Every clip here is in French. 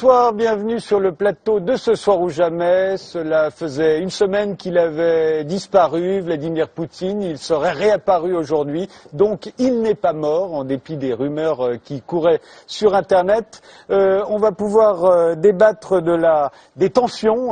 Bonsoir, bienvenue sur le plateau de Ce soir ou jamais. Cela faisait une semaine qu'il avait disparu, Vladimir Poutine. Il serait réapparu aujourd'hui. Donc il n'est pas mort, en dépit des rumeurs qui couraient sur Internet. On va pouvoir débattre des tensions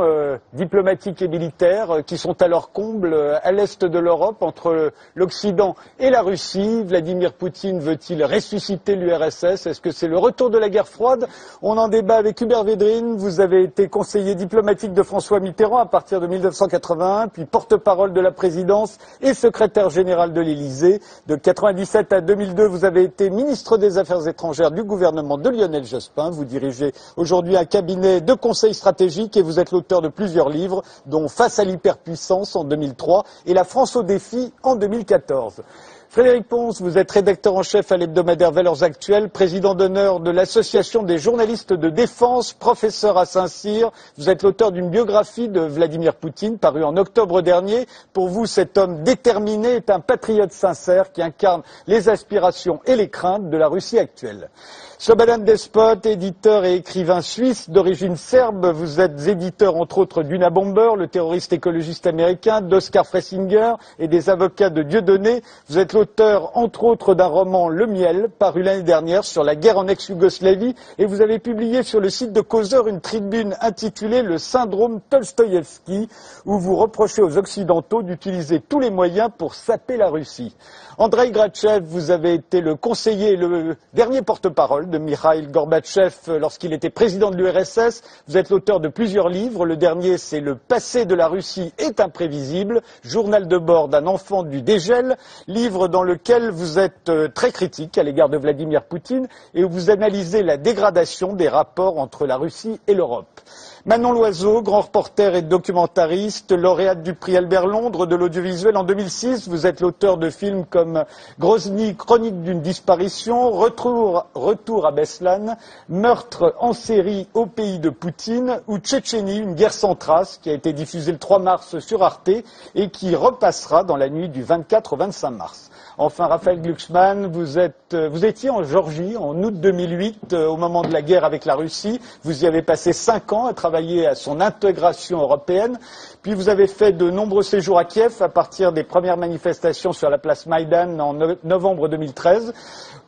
diplomatiques et militaires qui sont à leur comble à l'est de l'Europe, entre l'Occident et la Russie. Vladimir Poutine veut-il ressusciter l'URSS? Est-ce que c'est le retour de la guerre froide? On en débat avec Hubert Védrine. Vous avez été conseiller diplomatique de François Mitterrand à partir de 1981, puis porte-parole de la présidence et secrétaire général de l'Élysée. De 1997 à 2002, vous avez été ministre des Affaires étrangères du gouvernement de Lionel Jospin. Vous dirigez aujourd'hui un cabinet de conseil stratégique et vous êtes l'auteur de plusieurs livres, dont Face à l'hyperpuissance en 2003 et La France au défi en 2014. Frédéric Pons, vous êtes rédacteur en chef à l'hebdomadaire Valeurs Actuelles, président d'honneur de l'Association des journalistes de défense, professeur à Saint-Cyr. Vous êtes l'auteur d'une biographie de Vladimir Poutine, parue en octobre dernier. Pour vous, cet homme déterminé est un patriote sincère qui incarne les aspirations et les craintes de la Russie actuelle. Slobodan Despot, éditeur et écrivain suisse d'origine serbe, vous êtes éditeur entre autres d'Una Bomber, le terroriste écologiste américain, d'Oscar Fressinger et des avocats de Dieudonné. Vous êtes l'auteur entre autres d'un roman Le Miel, paru l'année dernière sur la guerre en ex-Yougoslavie, et vous avez publié sur le site de Causeur une tribune intitulée Le syndrome Tolstoïevski, où vous reprochez aux Occidentaux d'utiliser tous les moyens pour saper la Russie. Andreï Gratchev, vous avez été le conseiller et le dernier porte-parole de Mikhaïl Gorbatchev lorsqu'il était président de l'URSS. Vous êtes l'auteur de plusieurs livres. Le dernier, c'est Le passé de la Russie est imprévisible, journal de bord d'un enfant du dégel, livre dans lequel vous êtes très critique à l'égard de Vladimir Poutine et où vous analysez la dégradation des rapports entre la Russie et l'Europe. Manon Loiseau, grand reporter et documentariste, lauréate du prix Albert Londres de l'audiovisuel en 2006. Vous êtes l'auteur de films comme Grozny, chronique d'une disparition, Retour à Beslan, Meurtre en série au pays de Poutine ou Tchétchénie, une guerre sans trace, qui a été diffusée le 3 mars sur Arte et qui repassera dans la nuit du 24 au 25 mars. Enfin, Raphaël Glucksmann, vous étiez en Géorgie en août 2008, au moment de la guerre avec la Russie. Vous y avez passé 5 ans à travailler à son intégration européenne. Puis vous avez fait de nombreux séjours à Kiev à partir des premières manifestations sur la place Maïdan en novembre 2013.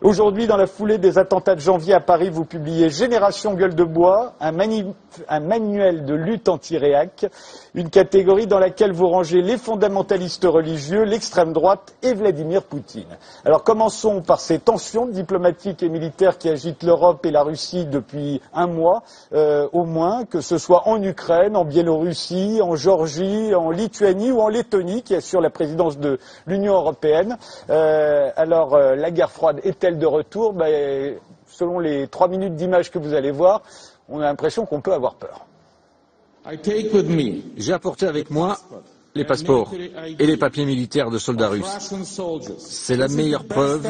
Aujourd'hui, dans la foulée des attentats de janvier à Paris, vous publiez Génération Gueule de Bois, un manuel de lutte anti-réac, une catégorie dans laquelle vous rangez les fondamentalistes religieux, l'extrême droite et Vladimir Poutine. Alors commençons par ces tensions diplomatiques et militaires qui agitent l'Europe et la Russie depuis un mois au moins, que ce soit en Ukraine, en Biélorussie, en Géorgie, en Lituanie ou en Lettonie, qui assure la présidence de l'Union européenne. Alors la guerre froide est-elle de retour? Selon les 3 minutes d'image que vous allez voir, on a l'impression qu'on peut avoir peur. J'ai apporté avec moi les passeports et les papiers militaires de soldats russes. C'est la meilleure preuve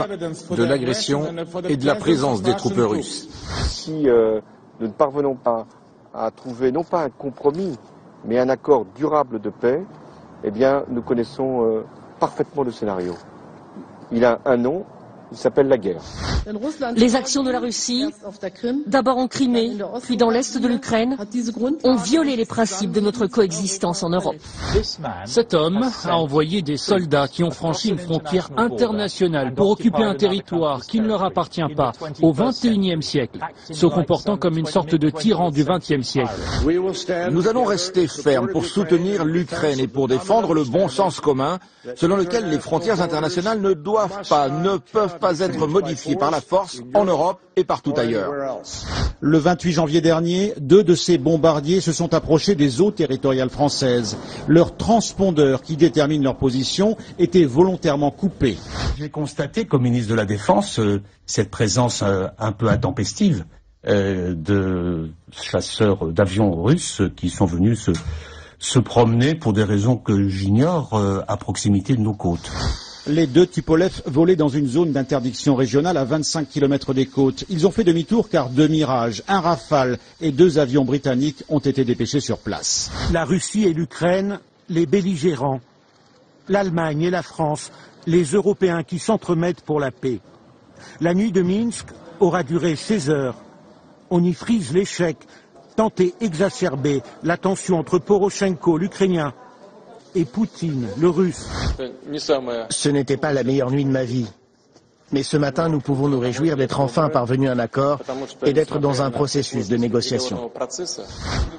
de l'agression et de la présence des troupes russes. Si nous ne parvenons pas à trouver non pas un compromis, mais un accord durable de paix, eh bien nous connaissons parfaitement le scénario. Il a un nom. Il s'appelle la guerre. Les actions de la Russie, d'abord en Crimée, puis dans l'est de l'Ukraine, ont violé les principes de notre coexistence en Europe. Cet homme a envoyé des soldats qui ont franchi une frontière internationale pour occuper un territoire qui ne leur appartient pas au XXIe siècle, se comportant comme une sorte de tyran du XXe siècle. Nous allons rester fermes pour soutenir l'Ukraine et pour défendre le bon sens commun, selon lequel les frontières internationales ne peuvent pas être modifiées par la force en Europe et partout ailleurs. Le 28 janvier dernier, 2 de ces bombardiers se sont approchés des eaux territoriales françaises. Leurs transpondeurs qui déterminent leur position étaient volontairement coupés. J'ai constaté, comme ministre de la Défense, cette présence un peu intempestive de chasseurs d'avions russes qui sont venus se promener pour des raisons que j'ignore à proximité de nos côtes. Les 2 Tupolev volaient dans une zone d'interdiction régionale à 25 km des côtes. Ils ont fait demi-tour car 2 Mirage, un Rafale et 2 avions britanniques ont été dépêchés sur place. La Russie et l'Ukraine, les belligérants, l'Allemagne et la France, les Européens qui s'entremettent pour la paix. La nuit de Minsk aura duré 16 heures. on y frise l'échec, tant et exacerber la tension entre Porochenko, l'Ukrainien, et Poutine, le Russe. Ce n'était pas la meilleure nuit de ma vie. Mais ce matin, nous pouvons nous réjouir d'être enfin parvenus à un accord et d'être dans un processus de négociation.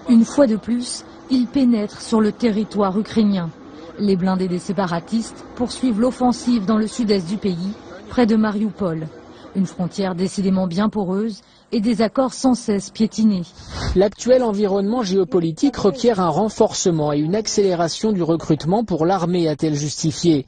Une fois de plus, ils pénètrent sur le territoire ukrainien. Les blindés des séparatistes poursuivent l'offensive dans le sud-est du pays, près de Mariupol. Une frontière décidément bien poreuse et des accords sans cesse piétinés. L'actuel environnement géopolitique requiert un renforcement et une accélération du recrutement pour l'armée, a-t-elle justifié.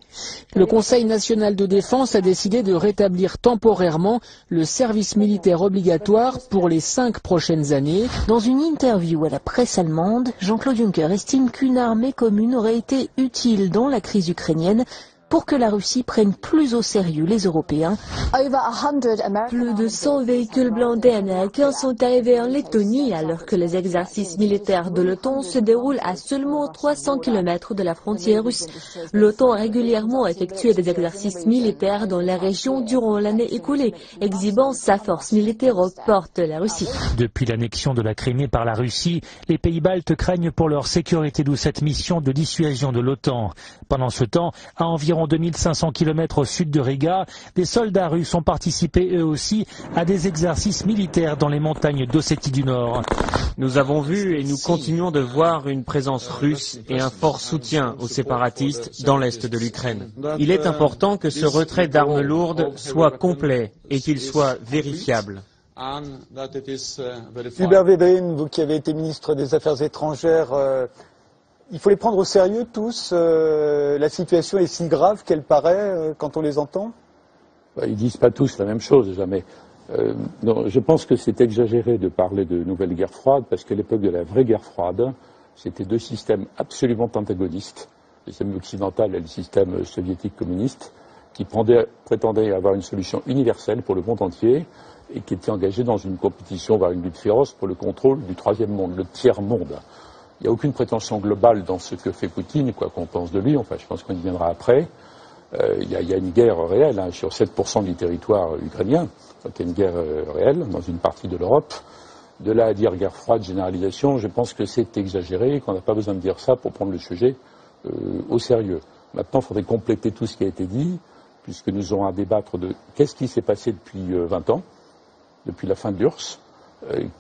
Le Conseil national de défense a décidé de rétablir temporairement le service militaire obligatoire pour les 5 prochaines années. Dans une interview à la presse allemande, Jean-Claude Juncker estime qu'une armée commune aurait été utile dans la crise ukrainienne pour que la Russie prenne plus au sérieux les Européens. Plus de 100 véhicules blindés américains sont arrivés en Lettonie alors que les exercices militaires de l'OTAN se déroulent à seulement 300 km de la frontière russe. L'OTAN a régulièrement effectué des exercices militaires dans la région durant l'année écoulée, exhibant sa force militaire aux portes de la Russie. Depuis l'annexion de la Crimée par la Russie, les pays baltes craignent pour leur sécurité, d'où cette mission de dissuasion de l'OTAN. Pendant ce temps, à environ 2500 km au sud de Riga, des soldats russes ont participé eux aussi à des exercices militaires dans les montagnes d'Ossétie du Nord. Nous avons vu et nous continuons de voir une présence russe et un fort soutien aux séparatistes dans l'est de l'Ukraine. Il est important que ce retrait d'armes lourdes soit complet et qu'il soit vérifiable. Hubert Védrine, vous qui avez été ministre des Affaires étrangères, il faut les prendre au sérieux tous. La situation est si grave qu'elle paraît quand on les entend. Ils disent pas tous la même chose, jamais. Non, je pense que c'est exagéré de parler de nouvelle guerre froide, parce qu'à l'époque de la vraie guerre froide, c'était deux systèmes absolument antagonistes, le système occidental et le système soviétique communiste, qui prétendaient avoir une solution universelle pour le monde entier et qui étaient engagés dans une compétition, voire une lutte féroce pour le contrôle du troisième monde, le tiers-monde. Il n'y a aucune prétention globale dans ce que fait Poutine, quoi qu'on pense de lui, enfin je pense qu'on y viendra après. Il y a une guerre réelle sur 7% du territoire ukrainien, donc il y a une guerre réelle dans une partie de l'Europe. De là à dire guerre froide, généralisation, je pense que c'est exagéré et qu'on n'a pas besoin de dire ça pour prendre le sujet au sérieux. Maintenant, il faudrait compléter tout ce qui a été dit, puisque nous aurons à débattre de qu'est-ce qui s'est passé depuis 20 ans, depuis la fin de l'URSS,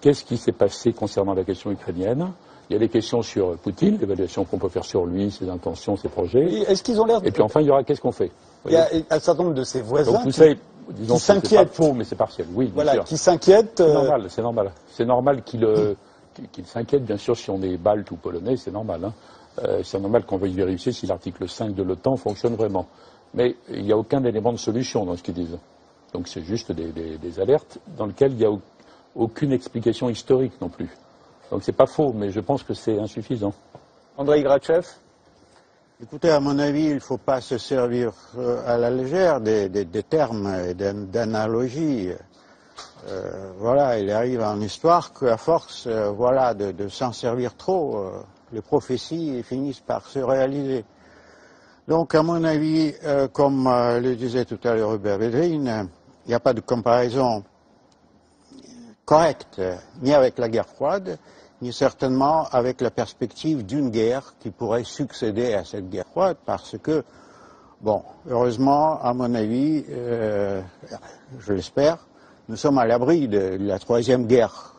qu'est-ce qui s'est passé concernant la question ukrainienne. Il y a des questions sur Poutine, l'évaluation qu'on peut faire sur lui, ses intentions, ses projets. Est-ce qu'ils ont l'air de... Et puis enfin, il y aura qu'est-ce qu'on fait. Il y a un certain nombre de ses voisins donc, vous savez, disons, qui s'inquiètent. C'est pas faux, mais c'est partiel. Oui, voilà, bien sûr. Qui s'inquiètent. C'est normal. C'est normal qu'ils s'inquiètent, bien sûr, si on est balte ou polonais, c'est normal. C'est normal qu'on veuille vérifier si l'article 5 de l'OTAN fonctionne vraiment. Mais il n'y a aucun élément de solution dans ce qu'ils disent. Donc c'est juste des alertes dans lesquelles il n'y a aucune explication historique non plus. Donc c'est pas faux, mais je pense que c'est insuffisant. Andrei Grachev. Écoutez, à mon avis, il ne faut pas se servir à la légère des termes et d'analogies. Voilà, il arrive en histoire qu'à force de s'en servir trop, les prophéties finissent par se réaliser. Donc, à mon avis, comme le disait tout à l'heure Hubert Védrine, il n'y a pas de comparaison correcte ni avec la guerre froide, ni certainement avec la perspective d'une guerre qui pourrait succéder à cette guerre froide, parce que, bon, heureusement, à mon avis, je l'espère, nous sommes à l'abri de la troisième guerre,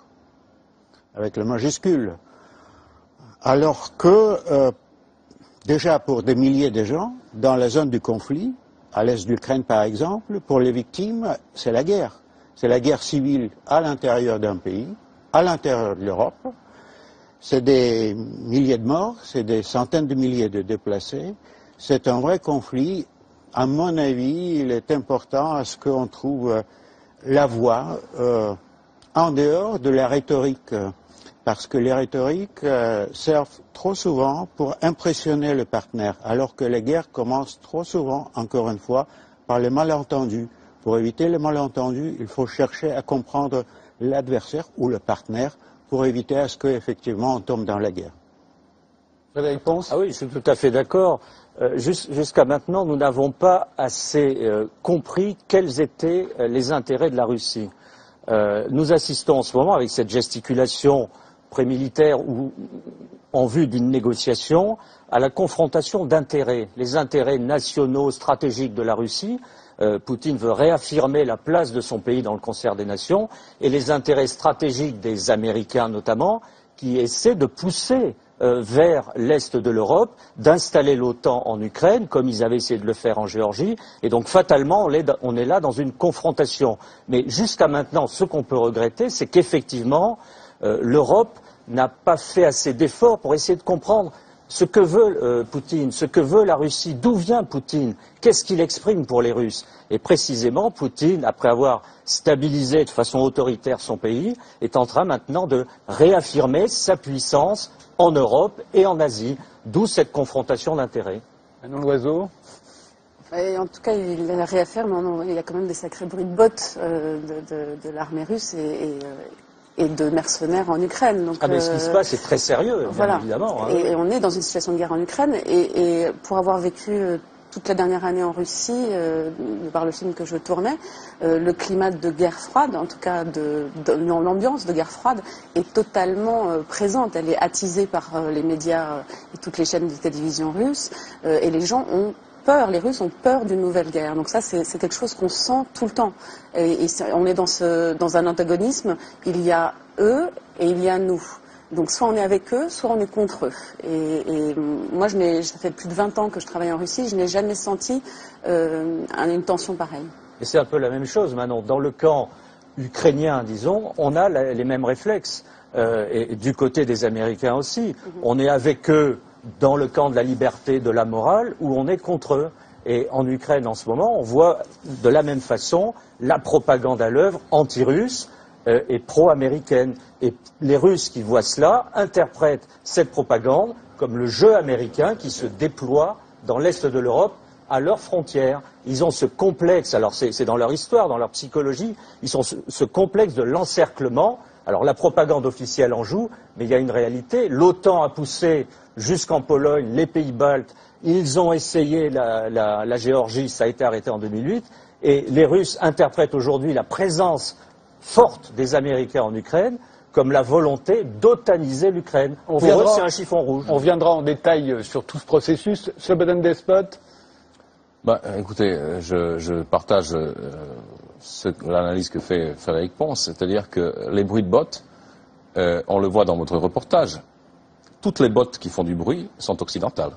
avec le majuscule. Alors que, déjà pour des milliers de gens, dans la zone du conflit, à l'est de l'Ukraine par exemple, pour les victimes, c'est la guerre. C'est la guerre civile à l'intérieur d'un pays, à l'intérieur de l'Europe. C'est des milliers de morts, c'est des centaines de milliers de déplacés. C'est un vrai conflit. À mon avis, il est important à ce qu'on trouve la voie en dehors de la rhétorique. Parce que les rhétoriques servent trop souvent pour impressionner le partenaire, alors que les guerres commencent trop souvent, encore une fois, par les malentendus. Pour éviter les malentendus, il faut chercher à comprendre l'adversaire ou le partenaire pour éviter à ce qu'effectivement on tombe dans la guerre. Frédéric Pons ? Ah oui, je suis tout à fait d'accord. Jusqu'à maintenant, nous n'avons pas assez compris quels étaient les intérêts de la Russie. Nous assistons en ce moment, avec cette gesticulation prémilitaire ou en vue d'une négociation, à la confrontation d'intérêts, les intérêts nationaux stratégiques de la Russie. Poutine veut réaffirmer la place de son pays dans le concert des nations, et les intérêts stratégiques des Américains notamment, qui essaient de pousser vers l'est de l'Europe, d'installer l'OTAN en Ukraine, comme ils avaient essayé de le faire en Géorgie, et donc fatalement on est là dans une confrontation. Mais jusqu'à maintenant, ce qu'on peut regretter, c'est qu'effectivement l'Europe n'a pas fait assez d'efforts pour essayer de comprendre ce que veut Poutine, ce que veut la Russie, d'où vient Poutine, qu'est-ce qu'il exprime pour les Russes. Et précisément, Poutine, après avoir stabilisé de façon autoritaire son pays, est en train maintenant de réaffirmer sa puissance en Europe et en Asie, d'où cette confrontation d'intérêts. Manon Loiseau. En tout cas, il la réaffirme, il y a quand même des sacrés bruits de bottes de l'armée russe et de mercenaires en Ukraine. Donc, mais ce qui se passe est très sérieux, bien évidemment. Hein. Et on est dans une situation de guerre en Ukraine, et pour avoir vécu toute la dernière année en Russie, par le film que je tournais, le climat de guerre froide, en tout cas l'ambiance de guerre froide, est totalement présente. Elle est attisée par les médias et toutes les chaînes de télévision russes, et les gens ont peur, les Russes ont peur d'une nouvelle guerre. Donc ça, c'est quelque chose qu'on sent tout le temps. Et on est dans un antagonisme. Il y a eux et il y a nous. Donc soit on est avec eux, soit on est contre eux. Et moi, ça fait plus de 20 ans que je travaille en Russie, je n'ai jamais senti une tension pareille. Et c'est un peu la même chose, Manon. Dans le camp ukrainien, disons, on a les mêmes réflexes. Et du côté des Américains aussi. On est avec eux dans le camp de la liberté, de la morale, où on est contre eux. Et en Ukraine, en ce moment, on voit de la même façon la propagande à l'œuvre anti-russe et pro-américaine. Et les Russes qui voient cela interprètent cette propagande comme le jeu américain qui se déploie dans l'est de l'Europe à leurs frontières. Ils ont ce complexe, alors c'est dans leur histoire, dans leur psychologie, ils ont ce complexe de l'encerclement. Alors la propagande officielle en joue, mais il y a une réalité. L'OTAN a poussé jusqu'en Pologne les pays baltes. Ils ont essayé la Géorgie, ça a été arrêté en 2008. Et les Russes interprètent aujourd'hui la présence forte des Américains en Ukraine comme la volonté d'otaniser l'Ukraine. Pour eux, c'est un chiffon rouge. On reviendra en détail sur tout ce processus. Slobodan Despot. Écoutez, je partage l'analyse que fait Frédéric Pons, c'est-à-dire que les bruits de bottes, on le voit dans votre reportage, toutes les bottes qui font du bruit sont occidentales.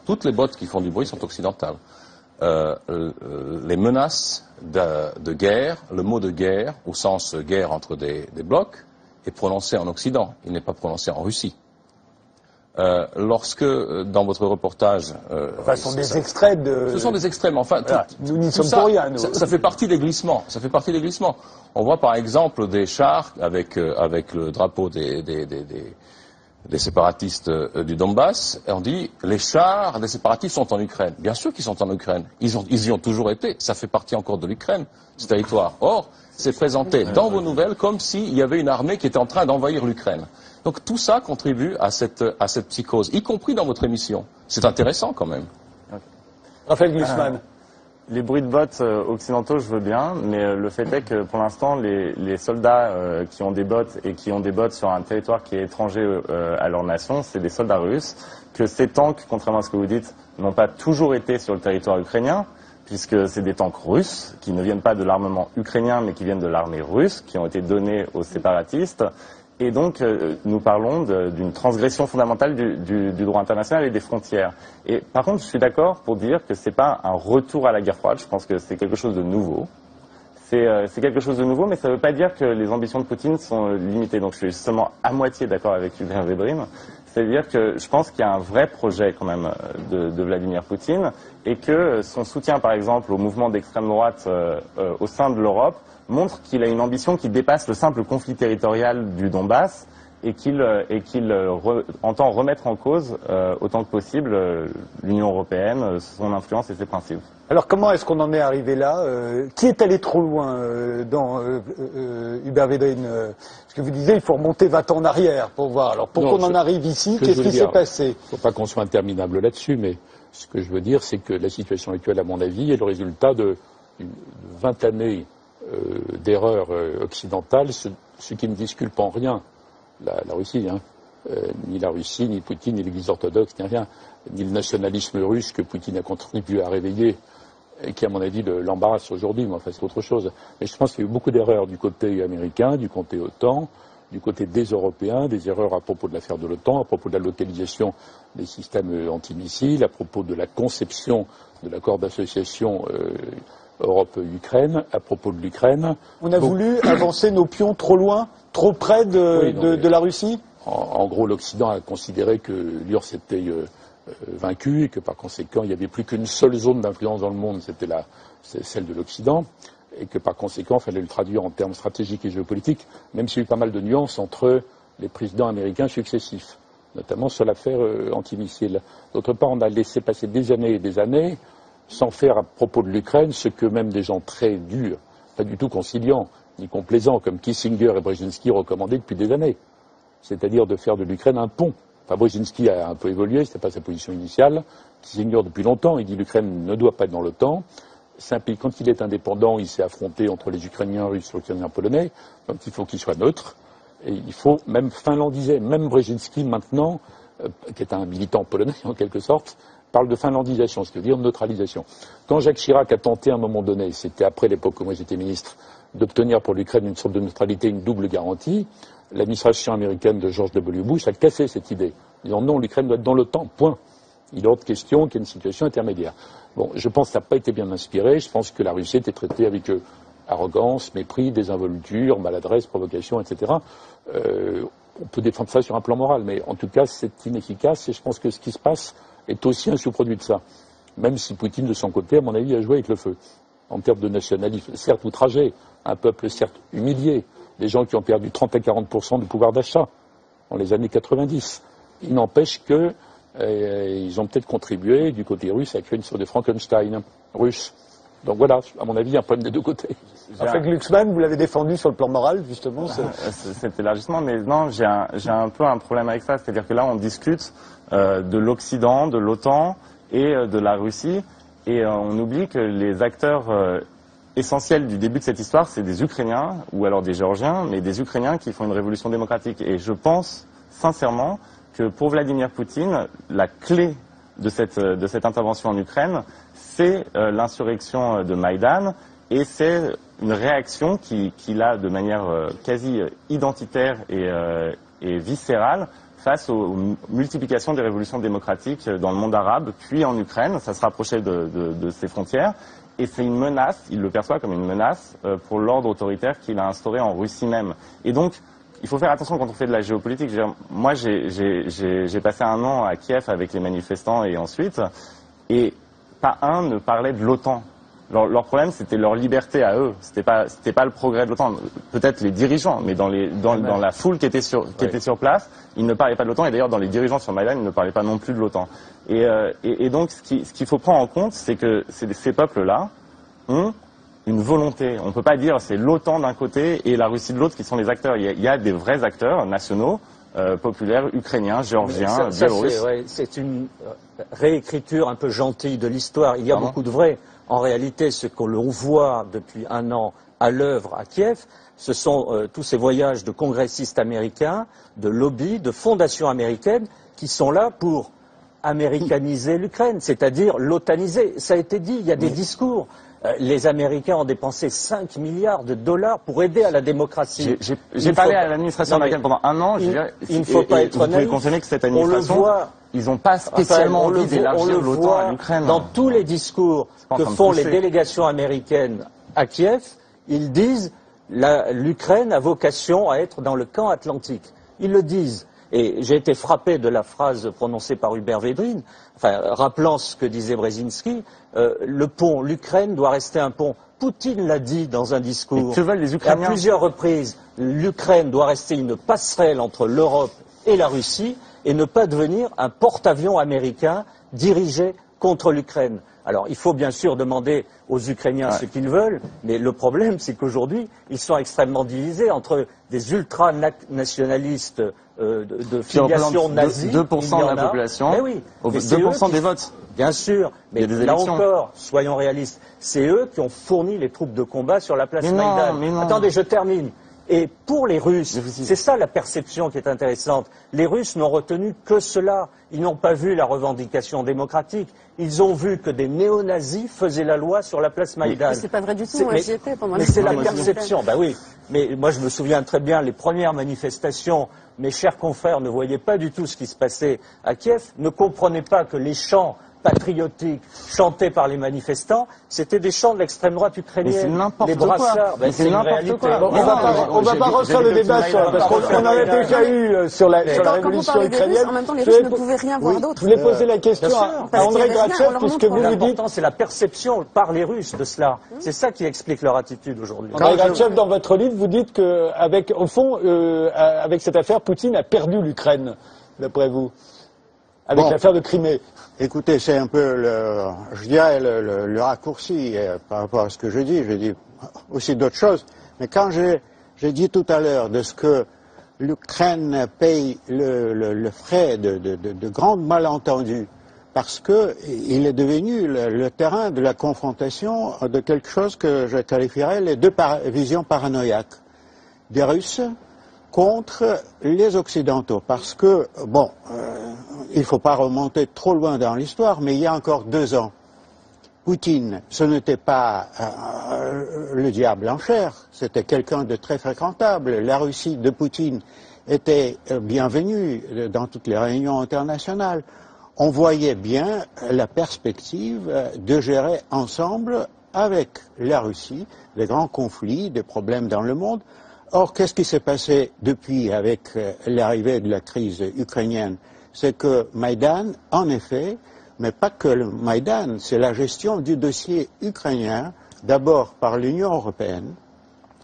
Toutes les bottes qui font du bruit sont occidentales. Les menaces de guerre, le mot de guerre, au sens guerre entre des blocs, est prononcé en Occident, il n'est pas prononcé en Russie. Lorsque, dans votre reportage... ce sont des extraits de... Ce sont des extraits, mais enfin... nous n'y sommes pour rien, nous. Ça fait partie des glissements. Ça fait partie des glissements. On voit par exemple des chars avec le drapeau des séparatistes du Donbass, et on dit les chars des séparatistes sont en Ukraine. Bien sûr qu'ils sont en Ukraine. Ils y ont toujours été. Ça fait partie encore de l'Ukraine, ce territoire. Or, c'est présenté dans vos nouvelles comme s'il y avait une armée qui était en train d'envahir l'Ukraine. Donc tout ça contribue à cette psychose, y compris dans votre émission. C'est intéressant quand même. Raphaël Glucksmann. Les bruits de bottes occidentaux, je veux bien, mais le fait est que pour l'instant, les soldats qui ont des bottes et qui ont des bottes sur un territoire qui est étranger à leur nation, c'est des soldats russes, que ces tanks, contrairement à ce que vous dites, n'ont pas toujours été sur le territoire ukrainien, puisque c'est des tanks russes qui ne viennent pas de l'armement ukrainien, mais qui viennent de l'armée russe, qui ont été donnés aux séparatistes. Et donc, nous parlons d'une transgression fondamentale du droit international et des frontières. Et par contre, je suis d'accord pour dire que c'est pas un retour à la guerre froide. Je pense que c'est quelque chose de nouveau. C'est quelque chose de nouveau, mais ça ne veut pas dire que les ambitions de Poutine sont limitées. Donc, je suis seulement à moitié d'accord avec Hubert Védrine. C'est-à-dire que je pense qu'il y a un vrai projet quand même de Vladimir Poutine et que son soutien, par exemple, au mouvement d'extrême droite au sein de l'Europe montre qu'il a une ambition qui dépasse le simple conflit territorial du Donbass et qu'il entend remettre en cause autant que possible l'Union européenne, son influence et ses principes. Alors comment est-ce qu'on en est arrivé là Qui est allé trop loin dans Hubert Védrine Ce que vous disiez, il faut remonter 20 ans en arrière pour voir. Alors pour qu'on en arrive ici, qu'est-ce qui s'est passé? Il ne faut pas qu'on soit interminable là-dessus, mais ce que je veux dire, c'est que la situation actuelle, à mon avis, est le résultat de 20 années d'erreurs occidentales, ce qui ne disculpe en rien la Russie, hein. Ni la Russie, ni Poutine, ni l'Église orthodoxe, ni rien, ni le nationalisme russe que Poutine a contribué à réveiller et qui, à mon avis, l'embarrasse aujourd'hui, mais enfin c'est autre chose. Mais je pense qu'il y a eu beaucoup d'erreurs du côté américain, du côté OTAN, du côté des Européens, des erreurs à propos de l'affaire de l'OTAN, à propos de la localisation des systèmes antimissiles, à propos de la conception de l'accord d'association Europe-Ukraine, à propos de l'Ukraine. On a voulu avancer nos pions trop loin, trop près de la Russie? En gros, l'Occident a considéré que l'URSS était vaincue et que par conséquent, il n'y avait plus qu'une seule zone d'influence dans le monde, c'était celle de l'Occident, et que par conséquent, il fallait le traduire en termes stratégiques et géopolitiques, même s'il y a eu pas mal de nuances entre les présidents américains successifs, notamment sur l'affaire antimissile. D'autre part, on a laissé passer des années et des années sans faire à propos de l'Ukraine ce que même des gens très durs, pas du tout conciliants, ni complaisants, comme Kissinger et Brzezinski recommandaient depuis des années. C'est-à-dire de faire de l'Ukraine un pont. Enfin, Brzezinski a un peu évolué, c'était pas sa position initiale. Kissinger, depuis longtemps, il dit que l'Ukraine ne doit pas être dans l'OTAN. C'est un pays, quand il est indépendant, il s'est affronté entre les Ukrainiens russes et les Ukrainiens polonais, donc il faut qu'il soit neutre. Et il faut même finlandiser. Même Brzezinski, maintenant, qui est un militant polonais, en quelque sorte, parle de finlandisation, ce qui veut dire neutralisation. Quand Jacques Chirac a tenté à un moment donné, c'était après l'époque où moi j'étais ministre, d'obtenir pour l'Ukraine une sorte de neutralité, une double garantie, l'administration américaine de George W. Bush a cassé cette idée, disant non, l'Ukraine doit être dans l'OTAN, point. Il est hors de question qu'il y ait une situation intermédiaire. Bon, je pense que ça n'a pas été bien inspiré, je pense que la Russie était traitée avec arrogance, mépris, désinvolture, maladresse, provocation, etc. On peut défendre ça sur un plan moral, mais en tout cas, c'est inefficace et je pense que ce qui se passe est aussi un sous-produit de ça. Même si Poutine, de son côté, à mon avis, a joué avec le feu. En termes de nationalisme, certes outragé, un peuple certes humilié, des gens qui ont perdu 30 à 40% du pouvoir d'achat dans les années 90. Il n'empêche que ils ont peut-être contribué, du côté russe, à créer une sorte de Frankenstein russe. Donc voilà, à mon avis, il y a un problème des deux côtés. Avec Glucksmann, vous l'avez défendu sur le plan moral, justement. Cet élargissement, mais non, j'ai un peu un problème avec ça. C'est-à-dire que là, on discute de l'Occident, de l'OTAN et de la Russie, et on oublie que les acteurs essentiels du début de cette histoire, c'est des Ukrainiens, ou alors des Géorgiens, mais des Ukrainiens qui font une révolution démocratique. Et je pense, sincèrement, que pour Vladimir Poutine, la clé de cette intervention en Ukraine, c'est l'insurrection de Maïdan, et c'est une réaction qu'il a de manière quasi identitaire et viscérale face aux multiplications des révolutions démocratiques dans le monde arabe, puis en Ukraine. Ça se rapprochait de ses frontières, et c'est une menace, il le perçoit comme une menace pour l'ordre autoritaire qu'il a instauré en Russie même. Et donc, il faut faire attention quand on fait de la géopolitique. Moi, j'ai passé un an à Kiev avec les manifestants et ensuite, et pas un ne parlait de l'OTAN. Leur problème, c'était leur liberté à eux. C'était pas le progrès de l'OTAN. Peut-être les dirigeants, mais dans la foule qui était sur place, ils ne parlaient pas de l'OTAN. Et d'ailleurs, dans les dirigeants sur Maïdan, ils ne parlaient pas non plus de l'OTAN. Et donc, ce qu'il faut prendre en compte, c'est que ces peuples-là ont une volonté. On ne peut pas dire c'est l'OTAN d'un côté et la Russie de l'autre qui sont les acteurs. Il y a des vrais acteurs nationaux, populaires, ukrainiens, géorgiens, biélorusses. C'est une réécriture un peu gentille de l'histoire. Il y a beaucoup de vrai. En réalité, ce que l'on voit depuis un an à l'œuvre à Kiev, ce sont tous ces voyages de congressistes américains, de lobbies, de fondations américaines qui sont là pour américaniser l'Ukraine, c'est-à-dire l'otaniser. Ça a été dit, il y a des discours. Les Américains ont dépensé 5 milliards de dollars pour aider à la démocratie. J'ai parlé à l'administration américaine pendant un an. Il ne faut pas être naïf. Vous pouvez confirmer que cette administration, ils n'ont pas spécialement envie d'élargir l'OTAN à l'Ukraine. Dans tous les discours que font les délégations américaines à Kiev, ils disent l'Ukraine a vocation à être dans le camp atlantique. Ils le disent. Et j'ai été frappé de la phrase prononcée par Hubert Védrine, rappelant ce que disait Brzezinski, le pont, l'Ukraine doit rester un pont. Poutine l'a dit dans un discours. Que veulent les Ukrainiens ? À plusieurs reprises, l'Ukraine doit rester une passerelle entre l'Europe et la Russie et ne pas devenir un porte-avions américain dirigé contre l'Ukraine. Alors, il faut bien sûr demander aux Ukrainiens ce qu'ils veulent, mais le problème, c'est qu'aujourd'hui, ils sont extrêmement divisés entre des ultranationalistes de filiation nazie. 2% de la population, mais oui, 2% des votes. Bien sûr, mais là encore, soyons réalistes, c'est eux qui ont fourni les troupes de combat sur la place Maïdan. Attendez, je termine. Et pour les Russes, c'est ça la perception qui est intéressante. Les Russes n'ont retenu que cela. Ils n'ont pas vu la revendication démocratique. Ils ont vu que des néo-nazis faisaient la loi sur la place Maïdan. Mais c'est pas vrai du tout, moi j'y étais pendant les... Mais c'est la perception, bah oui. Mais moi je me souviens très bien, les premières manifestations, mes chers confrères ne voyaient pas du tout ce qui se passait à Kiev, ne comprenaient pas que les chants patriotiques chantés par les manifestants, c'était des chants de l'extrême droite ukrainienne. Les brassards, c'est une réalité. Bon, on va pas refaire le débat parce qu'on en a déjà eu sur la révolution ukrainienne. En même temps, les Russes ne pouvaient rien voir d'autre. Je voulais poser la question à André Grachev, puisque vous nous dites... L'important, c'est la perception par les Russes de cela. C'est ça qui explique leur attitude aujourd'hui. André Grachev, dans votre livre, vous dites que, au fond, avec cette affaire, Poutine a perdu l'Ukraine, d'après vous, avec l'affaire de Crimée. Écoutez, c'est un peu le raccourci par rapport à ce que je dis aussi d'autres choses. Mais quand j'ai dit tout à l'heure de ce que l'Ukraine paye le frais de grands malentendus, parce que il est devenu le terrain de la confrontation de quelque chose que je qualifierais les deux visions paranoïaques des Russes contre les Occidentaux, parce que, bon, il ne faut pas remonter trop loin dans l'histoire, mais il y a encore 2 ans, Poutine, ce n'était pas le diable en chair, c'était quelqu'un de très fréquentable. La Russie de Poutine était bienvenue dans toutes les réunions internationales. On voyait bien la perspective de gérer ensemble avec la Russie des grands conflits, des problèmes dans le monde. Or, qu'est-ce qui s'est passé depuis avec l'arrivée de la crise ukrainienne? C'est que Maïdan, en effet, mais pas que le Maïdan, c'est la gestion du dossier ukrainien, d'abord par l'Union européenne,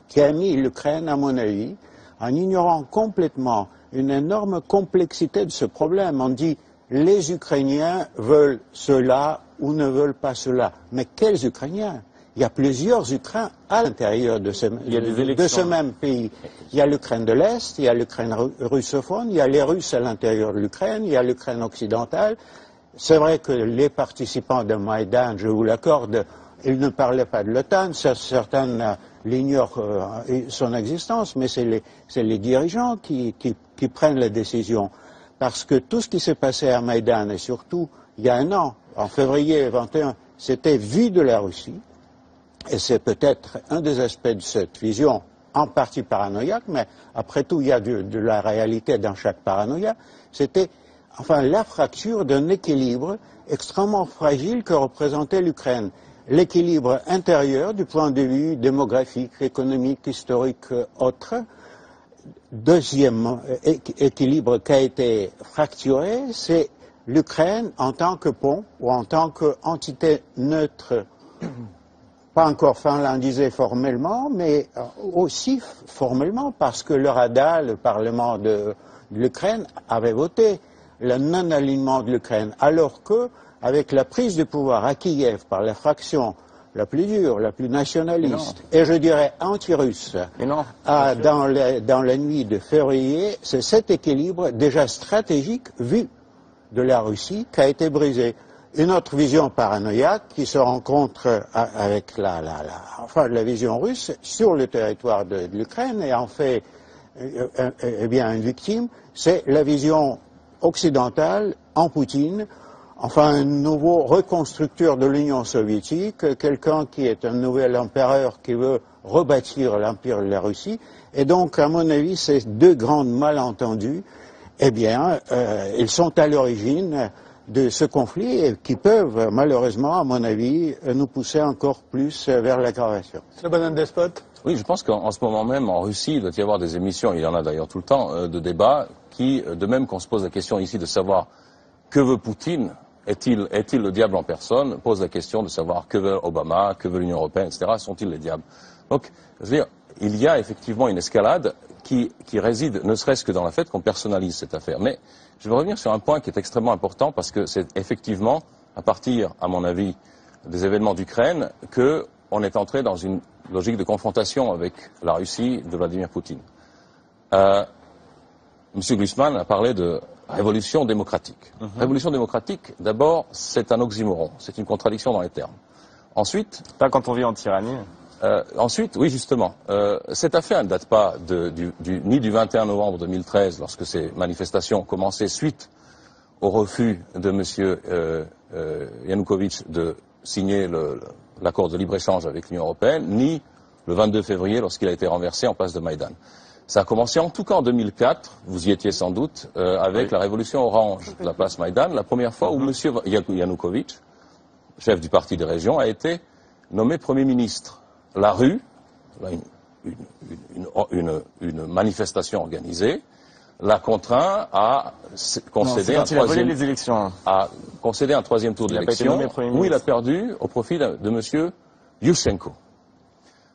qui a mis l'Ukraine, à mon avis, en ignorant complètement une énorme complexité de ce problème. On dit, les Ukrainiens veulent cela ou ne veulent pas cela. Mais quels Ukrainiens? Il y a plusieurs Ukrainiens à l'intérieur de ce même pays. Il y a l'Ukraine de l'Est, il y a l'Ukraine russophone, il y a les Russes à l'intérieur de l'Ukraine, il y a l'Ukraine occidentale. C'est vrai que les participants de Maïdan, je vous l'accorde, ils ne parlaient pas de l'OTAN, certains l'ignorent son existence, mais c'est les dirigeants qui prennent la décision. Parce que tout ce qui s'est passé à Maïdan, et surtout il y a 1 an, en février 21, c'était vu de la Russie. Et c'est peut-être un des aspects de cette vision, en partie paranoïaque, mais après tout, il y a de la réalité dans chaque paranoïa. C'était, enfin, la fracture d'un équilibre extrêmement fragile que représentait l'Ukraine. L'équilibre intérieur, du point de vue démographique, économique, historique, autre. Deuxième équilibre qui a été fracturé, c'est l'Ukraine en tant que pont, ou en tant qu'entité neutre, pas encore finlandisé formellement, mais aussi formellement, parce que le Rada, le Parlement de l'Ukraine, avait voté le non-alignement de l'Ukraine, alors que, avec la prise de pouvoir à Kiev par la fraction la plus dure, la plus nationaliste, et je dirais anti-russe, dans la nuit de février, c'est cet équilibre déjà stratégique vu de la Russie qui a été brisé. Une autre vision paranoïaque qui se rencontre avec la vision russe sur le territoire de l'Ukraine et en fait une victime, c'est la vision occidentale en Poutine, enfin un nouveau reconstructeur de l'Union soviétique, quelqu'un qui est un nouvel empereur qui veut rebâtir l'empire de la Russie. Et donc, à mon avis, ces 2 grands malentendus, ils sont à l'origine de ce conflit et qui peuvent, malheureusement, à mon avis, nous pousser encore plus vers l'aggravation. Le bonhomme despote. Oui, je pense qu'en ce moment même, en Russie, il doit y avoir des émissions, il y en a d'ailleurs tout le temps, de débats qui, de même qu'on se pose la question ici de savoir que veut Poutine, est-il le diable en personne, pose la question de savoir que veut Obama, que veut l'Union européenne, etc. Sont-ils les diables? Donc, je veux dire, il y a effectivement une escalade qui réside ne serait-ce que dans le fait qu'on personnalise cette affaire. Mais je veux revenir sur un point qui est extrêmement important parce que c'est effectivement, à partir, à mon avis, des événements d'Ukraine qu'on est entré dans une logique de confrontation avec la Russie de Vladimir Poutine. M. Glucksmann a parlé de révolution démocratique. Révolution démocratique, d'abord, c'est un oxymoron, c'est une contradiction dans les termes. Ensuite... Pas quand on vit en tyrannie. Ensuite, oui, justement, cette affaire ne date pas ni du 21 novembre 2013, lorsque ces manifestations ont commencé suite au refus de M. Yanukovych de signer l'accord de libre-échange avec l'Union européenne, ni le 22 février, lorsqu'il a été renversé en place de Maïdan. Ça a commencé en tout cas en 2004, vous y étiez sans doute, avec la révolution orange de la place Maïdan, la première fois où M. Yanukovych, chef du parti des régions, a été nommé Premier ministre. La rue, une manifestation organisée, l'a contraint à concéder un troisième tour d'élection où il a perdu au profit de M. Yushchenko.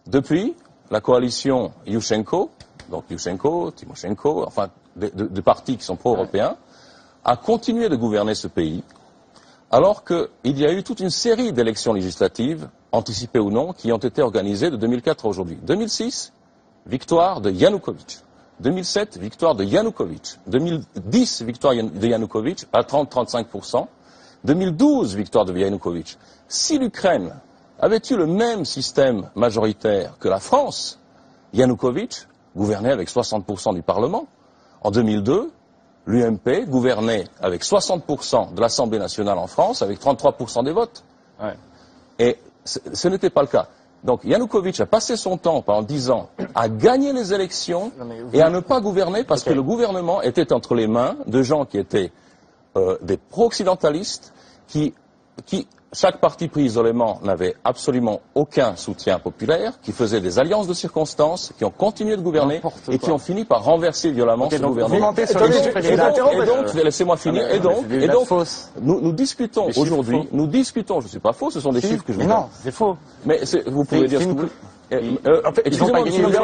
Depuis, la coalition Yushchenko, donc Yushchenko, Timoshenko, enfin de partis qui sont pro-européens, a continué de gouverner ce pays, alors qu'il y a eu toute une série d'élections législatives, anticipées ou non, qui ont été organisées de 2004 à aujourd'hui. 2006, victoire de Yanukovych. 2007, victoire de Yanukovych. 2010, victoire de Yanukovych à 30-35%. 2012, victoire de Yanukovych. Si l'Ukraine avait eu le même système majoritaire que la France, Yanukovych gouvernait avec 60% du Parlement. En 2002, l'UMP gouvernait avec 60% de l'Assemblée nationale en France, avec 33% des votes. Ouais. Et ce n'était pas le cas. Donc Yanukovych a passé son temps pendant 10 ans à gagner les élections et à ne pas gouverner parce que le gouvernement était entre les mains de gens qui étaient des pro-occidentalistes, qui chaque parti pris isolément n'avait absolument aucun soutien populaire, qui faisaient des alliances de circonstances, qui ont continué de gouverner et qui ont fini par renverser violemment ce gouvernement. Et donc, laissez-moi finir, et donc, nous discutons aujourd'hui, je ne suis pas faux, ce sont des chiffres que je vous donne. Non, c'est faux. Mais vous pouvez dire ce que vous voulez. Excusez-moi,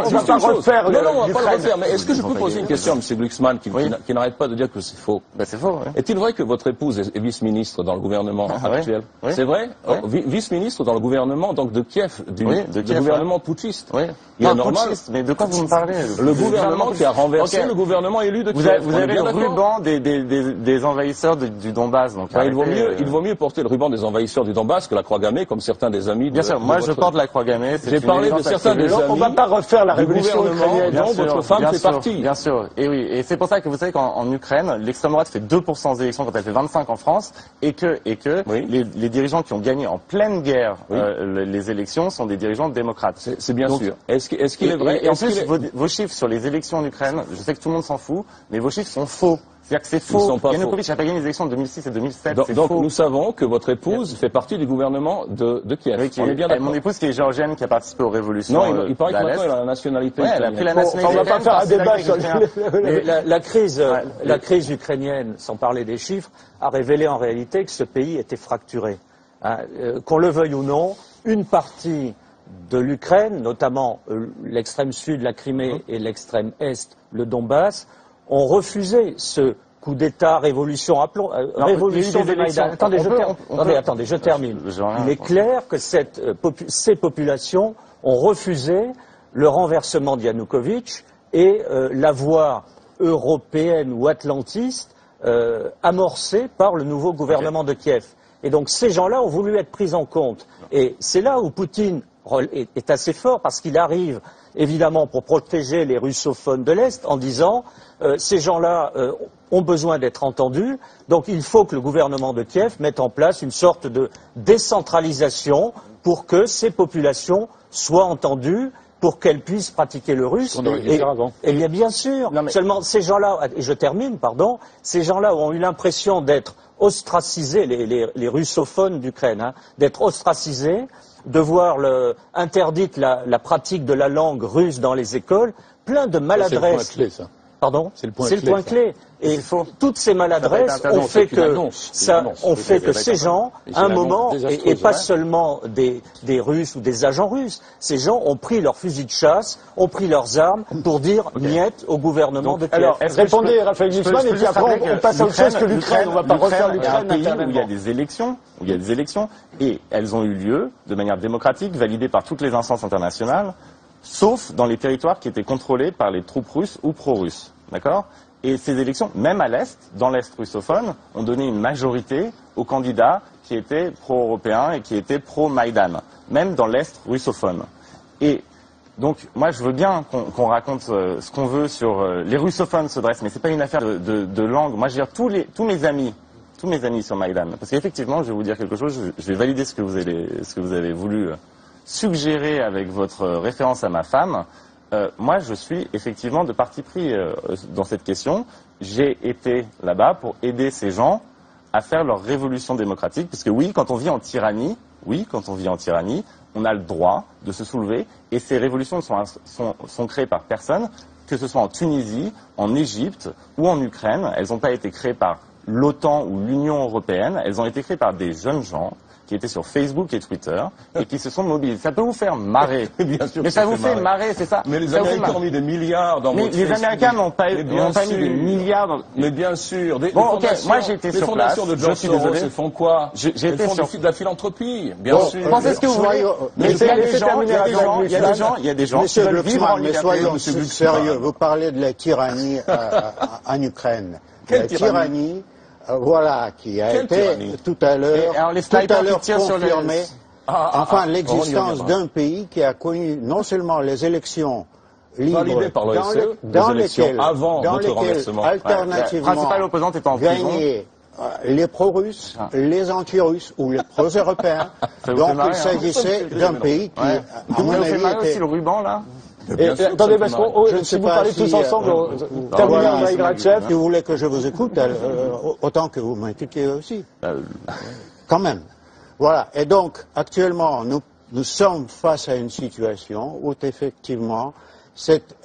on va pas refaire. Non, on va pas le refaire. Mais est-ce que je peux poser une question à M. Glucksmann qui n'arrête pas de dire que c'est faux? C'est faux, oui. Est-il vrai que votre épouse est vice-ministre dans le gouvernement actuel? C'est vrai? Vice-ministre dans le gouvernement, donc de Kiev, du gouvernement putschiste. Oui. Il est normal. Mais de quoi vous me parlez? Le gouvernement qui a renversé le gouvernement élu de Kiev. Vous avez le ruban des envahisseurs du Donbass. Il vaut mieux porter le ruban des envahisseurs du Donbass que la croix gammée, comme certains des amis. Bien sûr, moi je porte la croix gammée. J'ai parlé de certains des amis. On ne va pas refaire la révolution ukrainienne. Dont votre femme fait partie. Bien sûr. Et oui. Et c'est pour ça que vous savez qu'en Ukraine, l'extrême droite fait 2% des élections quand elle fait 25 en France, et que les dirigeants qui ont gagné en pleine guerre les élections sont des dirigeants démocrates. C'est bien sûr. Est-ce qu'il est vrai? Et en plus, vos chiffres sur les élections en Ukraine, je sais que tout le monde s'en fout, mais vos chiffres sont faux. C'est-à-dire que c'est faux. Yanukovych n'a pas gagné les élections de 2006 et 2007. Donc nous savons que votre épouse fait partie du gouvernement de Kiev. Oui, on est bien d'accord. Mon épouse qui est géorgienne, qui a participé aux révolutions. Non, il paraît que maintenant elle a la nationalité. Ouais, elle a pris la nationalité. On va pas faire un débat sur la crise ukrainienne, sans parler des chiffres, a révélé en réalité que ce pays était fracturé. Qu'on le veuille ou non, une partie de l'Ukraine, notamment l'extrême sud, la Crimée, et l'extrême est, le Donbass, ont refusé ce coup d'État, révolution, révolution de Maïdan. Attendez, je termine. Il est clair que ces populations ont refusé le renversement de Yanukovych et la voie européenne ou atlantiste amorcée par le nouveau gouvernement de Kiev. Et donc ces gens-là ont voulu être pris en compte. Et c'est là où Poutine est assez fort parce qu'il arrive évidemment pour protéger les russophones de l'Est en disant ces gens-là ont besoin d'être entendus, donc il faut que le gouvernement de Kiev mette en place une sorte de décentralisation pour que ces populations soient entendues, pour qu'elles puissent pratiquer le russe. Et bien sûr, seulement ces gens-là, et je termine, ces gens-là ont eu l'impression d'être ostracisés, les russophones d'Ukraine, d'être ostracisés, de voir interdite la pratique de la langue russe dans les écoles, plein de maladresses. Pardon? C'est le point clé. C'est le point clé. Et toutes ces maladresses ont fait que ces gens, à un moment, et pas seulement des Russes ou des agents russes, ces gens ont pris leurs fusils de chasse, ont pris leurs armes pour dire niet au gouvernement de Kiev. Alors, répondez, Raphaël Glucksmann, et puis après on passe à autre chose que l'Ukraine. On va pas refaire l'Ukraine. C'est un pays où il y a des élections, et elles ont eu lieu de manière démocratique, validée par toutes les instances internationales, sauf dans les territoires qui étaient contrôlés par les troupes russes ou pro-russes. D'accord? Et ces élections, même à l'Est, dans l'Est russophone, ont donné une majorité aux candidats qui étaient pro-européens et qui étaient pro-Maïdan, même dans l'Est russophone. Et donc, moi, je veux bien qu'on raconte ce qu'on veut sur... les russophones se dressent, mais c'est pas une affaire de langue. Moi, je veux dire, tous mes amis sur Maïdan, parce qu'effectivement, je vais vous dire quelque chose, je vais valider ce que vous avez voulu suggérer avec votre référence à ma femme. Moi, je suis effectivement de parti pris dans cette question. J'ai été là-bas pour aider ces gens à faire leur révolution démocratique, parce que oui, quand on vit en tyrannie, on a le droit de se soulever, et ces révolutions sont créées par personne, que ce soit en Tunisie, en Égypte ou en Ukraine. Elles n'ont pas été créées par l'OTAN ou l'Union européenne, elles ont été créées par des jeunes gens qui étaient sur Facebook et Twitter, et qui se sont mobilisés. Ça peut vous faire marrer. Bien sûr, mais ça vous fait marrer, c'est ça. Mais les Américains ont mis des milliards dans votre Facebook. Les Américains n'ont pas mis des milliards dans... Mais bien sûr. Bon, ok, moi j'ai été sur place. Les fondations de George Soros, elles font quoi? Elles font de la philanthropie, bien sûr. Pensez ce que vous voulez. Mais il y a des gens qui veulent vivre en liberté. Mais soyons sérieux, vous parlez de la tyrannie en Ukraine. La tyrannie... Voilà, qui a été tout à l'heure confirmé. Enfin, l'existence d'un pays qui a connu non seulement les élections libres dans lesquelles alternativement gagné les pro-russes, les anti-russes ou les pro-européens. Donc il s'agissait d'un pays qui, à mon avis, était... aussi le ruban là. Attendez, parce que si vous parlez tous ensemble, si vous voulez que je vous écoute, autant que vous m'écoutiez aussi. Quand même. Voilà. Et donc, actuellement, nous sommes face à une situation où, effectivement, cette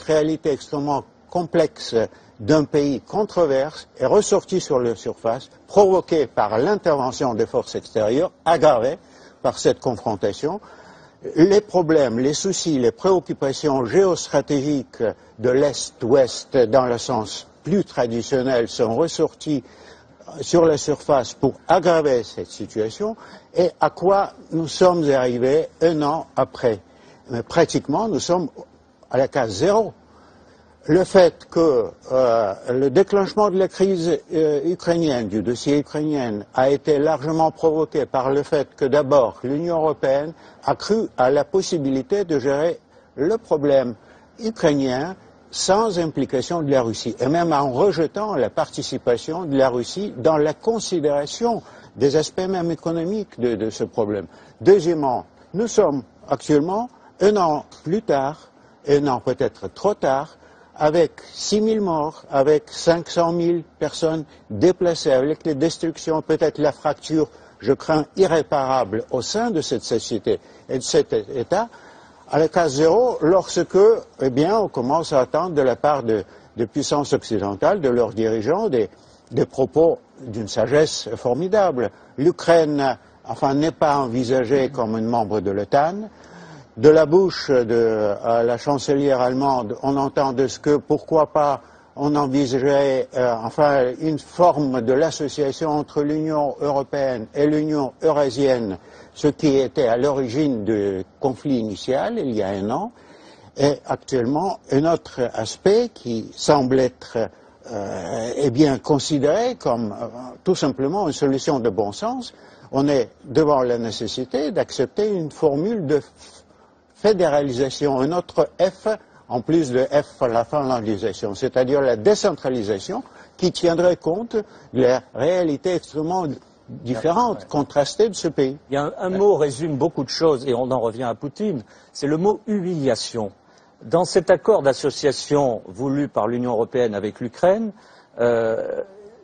réalité extrêmement complexe d'un pays controverse est ressortie sur la surface, provoquée par l'intervention des forces extérieures, aggravée par cette confrontation. Les problèmes, les soucis, les préoccupations géostratégiques de l'Est-Ouest dans le sens plus traditionnel sont ressortis sur la surface pour aggraver cette situation. Et à quoi nous sommes arrivés un an après? Mais pratiquement, nous sommes à la case zéro. Le fait que le déclenchement de la crise ukrainienne, du dossier ukrainien, a été largement provoqué par le fait que d'abord l'Union européenne a cru à la possibilité de gérer le problème ukrainien sans implication de la Russie, et même en rejetant la participation de la Russie dans la considération des aspects même économiques de ce problème. Deuxièmement, nous sommes actuellement, un an plus tard, un an peut-être trop tard, avec 6 000 morts, avec 500 000 personnes déplacées, avec les destructions, peut-être la fracture, je crains, irréparable au sein de cette société et de cet État, à la case zéro, lorsque, eh bien, on commence à attendre de la part de puissances occidentales, de leurs dirigeants, des propos d'une sagesse formidable. L'Ukraine, enfin, n'est pas envisagée comme un membre de l'OTAN. De la bouche de la chancelière allemande, on entend de ce que, pourquoi pas, on envisagerait enfin une forme de l'association entre l'Union européenne et l'Union eurasienne, ce qui était à l'origine du conflit initial, il y a un an, et actuellement un autre aspect qui semble être bien considéré comme tout simplement une solution de bon sens. On est devant la nécessité d'accepter une formule de fédéralisation, un autre F, en plus de F, la finlandisation, c'est-à-dire la décentralisation qui tiendrait compte de la réalité extrêmement différente, contrastée de ce pays. Il y a un mot résume beaucoup de choses, et on en revient à Poutine, c'est le mot humiliation. Dans cet accord d'association voulu par l'Union européenne avec l'Ukraine,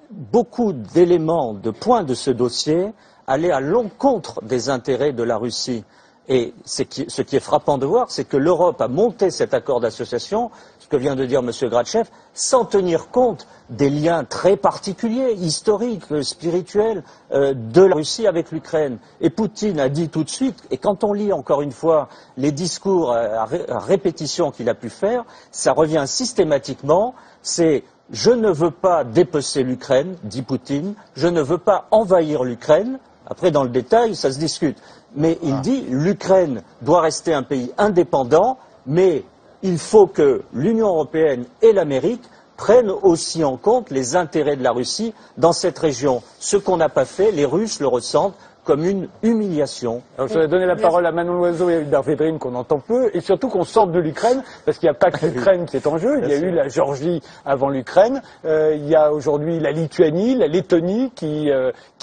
beaucoup d'éléments, de points de ce dossier allaient à l'encontre des intérêts de la Russie. Et ce qui est frappant de voir, c'est que l'Europe a monté cet accord d'association, ce que vient de dire M. Grachev, sans tenir compte des liens très particuliers, historiques, spirituels, de la Russie avec l'Ukraine. Et Poutine a dit tout de suite, et quand on lit encore une fois les discours à répétition qu'il a pu faire, ça revient systématiquement, c'est « je ne veux pas dépecer l'Ukraine », dit Poutine, « je ne veux pas envahir l'Ukraine ». Après, dans le détail, ça se discute. Mais il dit l'Ukraine doit rester un pays indépendant, mais il faut que l'Union européenne et l'Amérique prennent aussi en compte les intérêts de la Russie dans cette région. Ce qu'on n'a pas fait, les Russes le ressentent comme une humiliation. Alors, je vais donner la parole à Manon Loiseau et à Hubert Védrine qu'on entend peu, et surtout qu'on sorte de l'Ukraine, parce qu'il n'y a pas que l'Ukraine qui est en jeu, il y a eu la Géorgie avant l'Ukraine, il y a aujourd'hui la Lituanie, la Lettonie qui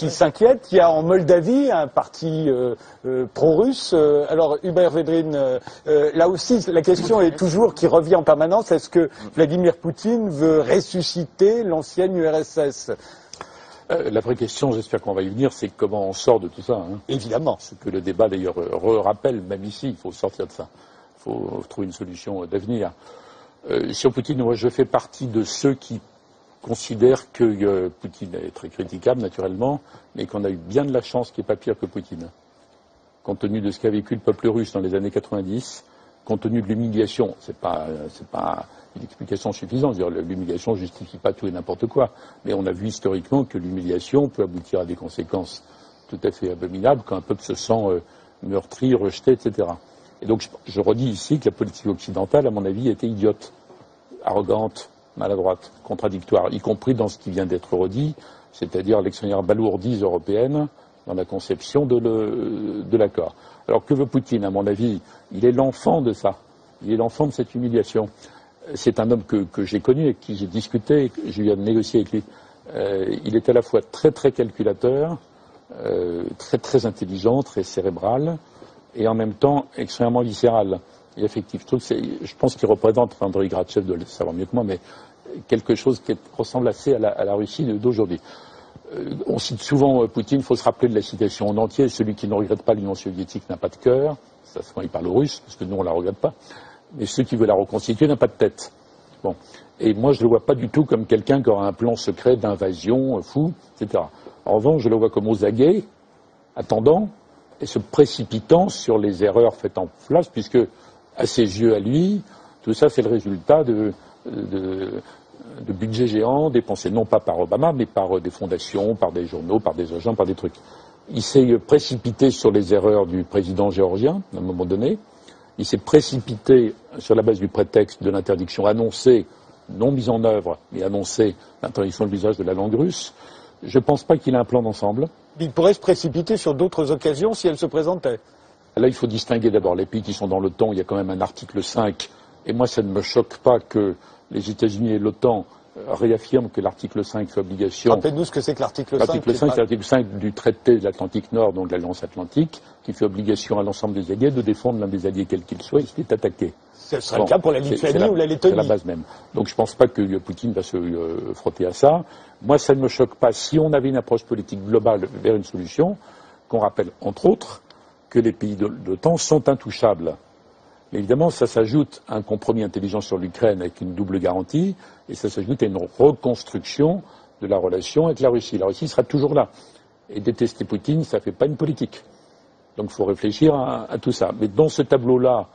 s'inquiètent, il y a en Moldavie un parti pro-russe. Alors Hubert Védrine, là aussi la question est toujours, qui revient en permanence, est-ce que Vladimir Poutine veut ressusciter l'ancienne URSS ? La vraie question, j'espère qu'on va y venir, c'est comment on sort de tout ça. Hein. Évidemment. Ce que le débat d'ailleurs rappelle, même ici, il faut sortir de ça. Il faut trouver une solution d'avenir. Sur Poutine, moi je fais partie de ceux qui considèrent que Poutine est très critiquable naturellement, mais qu'on a eu bien de la chance qu'il n'y ait pas pire que Poutine. Compte tenu de ce qu'a vécu le peuple russe dans les années 90, compte tenu de l'humiliation, c'est pas une explication suffisante. L'humiliation ne justifie pas tout et n'importe quoi. Mais on a vu historiquement que l'humiliation peut aboutir à des conséquences tout à fait abominables quand un peuple se sent meurtri, rejeté, etc. Et donc je redis ici que la politique occidentale, à mon avis, était idiote, arrogante, maladroite, contradictoire, y compris dans ce qui vient d'être redit, c'est-à-dire l'extraordinaire balourdise européenne dans la conception de l'accord. Alors que veut Poutine? À mon avis, il est l'enfant de ça. Il est l'enfant de cette humiliation. C'est un homme que j'ai connu, avec qui j'ai discuté, j'ai eu à négocier avec lui. Il est à la fois très très calculateur, très très intelligent, très cérébral, et en même temps extrêmement viscéral et affectif. Je pense qu'il représente, Andrei Grachev doit le savoir mieux que moi, mais quelque chose qui ressemble assez à la Russie d'aujourd'hui. On cite souvent Poutine, il faut se rappeler de la citation en entier, celui qui ne regrette pas l'Union soviétique n'a pas de cœur, ça c'est quand il parle aux Russes, parce que nous on ne la regrette pas. Mais ceux qui veulent la reconstituer n'ont pas de tête. Bon. Et moi, je ne le vois pas du tout comme quelqu'un qui aura un plan secret d'invasion, fou, etc. En revanche, je le vois comme aux aguets, attendant, et se précipitant sur les erreurs faites en place, puisque, à ses yeux, à lui, tout ça, c'est le résultat de budgets géants dépensés non pas par Obama, mais par des fondations, par des journaux, par des agents, par des trucs. Il s'est précipité sur les erreurs du président géorgien, à un moment donné. Il s'est précipité sur la base du prétexte de l'interdiction annoncée, non mise en œuvre, mais annoncée, l'interdiction de l'usage de la langue russe. Je ne pense pas qu'il ait un plan d'ensemble. Il pourrait se précipiter sur d'autres occasions si elles se présentaient. Là, il faut distinguer d'abord les pays qui sont dans l'OTAN. Il y a quand même un article 5. Et moi, ça ne me choque pas que les États-Unis et l'OTAN réaffirment que l'article 5 fait obligation. Rappelez-nous ce que c'est que l'article 5. L'article 5, c'est l'article 5 du traité de l'Atlantique Nord, donc de l'Alliance Atlantique, qui fait obligation à l'ensemble des alliés de défendre l'un des alliés quel qu'il soit et s'il est attaqué. Ce serait le cas pour la Lituanie ou la Lettonie. C'est la base même. Donc je ne pense pas que Poutine va se frotter à ça. Moi, ça ne me choque pas si on avait une approche politique globale vers une solution, qu'on rappelle entre autres que les pays de l'OTAN sont intouchables. Mais évidemment, ça s'ajoute à un compromis intelligent sur l'Ukraine avec une double garantie, et ça s'ajoute à une reconstruction de la relation avec la Russie. La Russie sera toujours là. Et détester Poutine, ça ne fait pas une politique. Donc il faut réfléchir à tout ça. Mais dans ce tableau-là,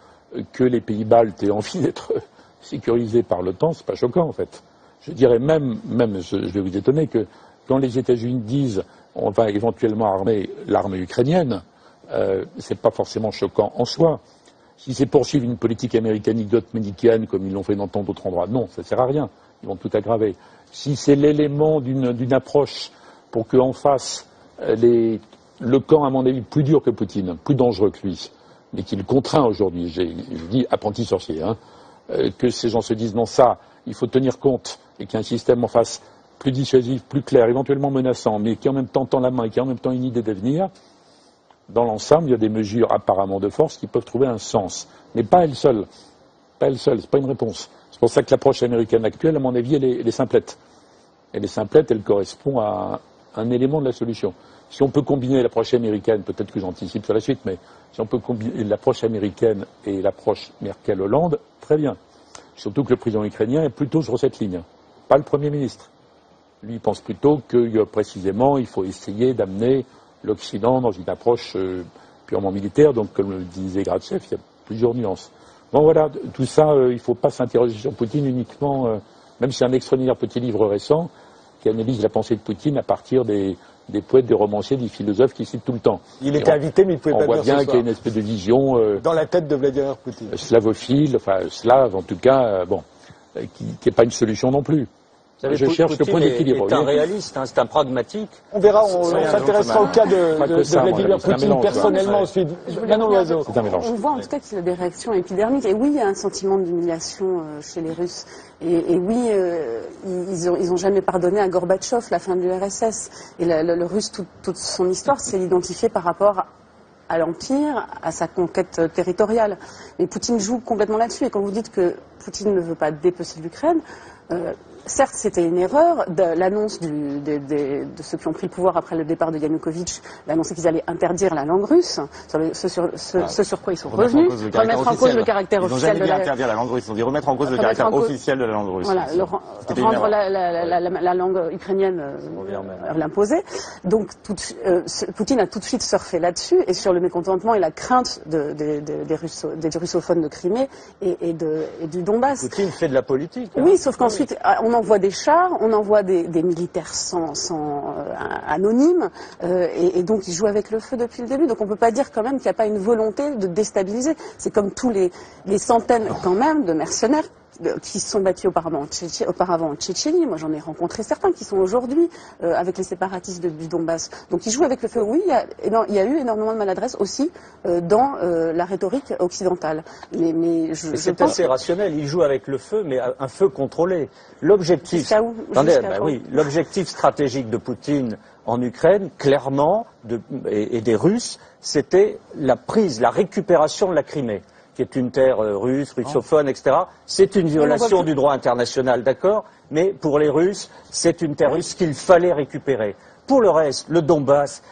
que les pays baltes aient envie d'être sécurisés par l'OTAN, c'est pas choquant en fait. Je dirais même, je vais vous étonner, que quand les États-Unis disent on va éventuellement armer l'armée ukrainienne, c'est pas forcément choquant en soi. Si c'est poursuivre une politique américaniste médicane comme ils l'ont fait dans tant d'autres endroits, non, ça ne sert à rien. Ils vont tout aggraver. Si c'est l'élément d'une approche pour qu'en face, le camp, à mon avis, plus dur que Poutine, plus dangereux que lui, mais qui le contraint aujourd'hui, je dis apprenti sorcier, que ces gens se disent non, ça, il faut tenir compte, et qu'il y ait un système en face plus dissuasif, plus clair, éventuellement menaçant, mais qui en même temps tend la main et qui a en même temps une idée d'avenir. Dans l'ensemble, il y a des mesures apparemment de force qui peuvent trouver un sens. Mais pas elles seules. Pas elles seules, c'est pas une réponse. C'est pour ça que l'approche américaine actuelle, à mon avis, elle est simplette. Elle est simplette, elle correspond à un élément de la solution. Si on peut combiner l'approche américaine, peut-être que j'anticipe sur la suite, mais si on peut combiner l'approche américaine et l'approche Merkel-Hollande, très bien. Surtout que le président ukrainien est plutôt sur cette ligne, pas le Premier ministre. Lui, il pense plutôt que, précisément, il faut essayer d'amener l'Occident dans une approche purement militaire. Donc, comme le disait Gratchev, il y a plusieurs nuances. Bon, voilà, tout ça, il ne faut pas s'interroger sur Poutine uniquement, même si c'est un extraordinaire petit livre récent qui analyse la pensée de Poutine à partir des poètes, des romanciers, des philosophes qui citent tout le temps. Il était invité, mais il ne pouvait pas venir. On voit bien qu'il y a une espèce de vision dans la tête de Vladimir Poutine. Slavophile, enfin slave en tout cas, qui n'est pas une solution non plus. Savez, je cherche le point d'équilibre. C'est un réaliste, hein, c'est un pragmatique. On verra, on s'intéressera au cas de Vladimir Poutine personnellement ensuite. On voit en tout cas qu'il a des réactions épidermiques. Et oui, il y a un sentiment d'humiliation chez les Russes. Et oui, ils ont jamais pardonné à Gorbatchev la fin de l'URSS. Et le Russe, toute son histoire, c'est identifié par rapport à l'Empire, à sa conquête territoriale. Mais Poutine joue complètement là-dessus. Et quand vous dites que Poutine ne veut pas dépecer l'Ukraine, certes, c'était une erreur. L'annonce de ceux qui ont pris le pouvoir après le départ de Yanukovych, d'annoncer qu'ils allaient interdire la langue russe, ce sur quoi ils sont revenus, remettre en cause le caractère officiel de la langue russe. Ils n'ont jamais dit interdire la langue russe, ils ont dit remettre en cause le caractère officiel de la langue russe. Voilà, rendre la langue ukrainienne, l'imposer. Donc, Poutine a tout de suite surfé là-dessus, et sur le mécontentement et la crainte des russophones de Crimée et du Donbass. Poutine fait de la politique. Oui, sauf qu'ensuite, on envoie des chars, on envoie des militaires anonymes, et donc ils jouent avec le feu depuis le début. Donc on ne peut pas dire quand même qu'il n'y a pas une volonté de déstabiliser. C'est comme tous les centaines quand même de mercenaires qui se sont battus auparavant en Tchétchénie. Moi, j'en ai rencontré certains qui sont aujourd'hui avec les séparatistes du Donbass. Donc, ils jouent avec le feu. Oui, il y a eu énormément de maladresse aussi dans la rhétorique occidentale. Mais c'est assez rationnel. Ils jouent avec le feu, mais un feu contrôlé. L'objectif, l'objectif stratégique de Poutine en Ukraine, clairement, et des Russes, c'était la récupération de la Crimée, qui est une terre russe, russophone, etc. C'est une violation du droit international, d'accord, mais pour les Russes, c'est une terre russe qu'il fallait récupérer. Pour le reste, le Donbass,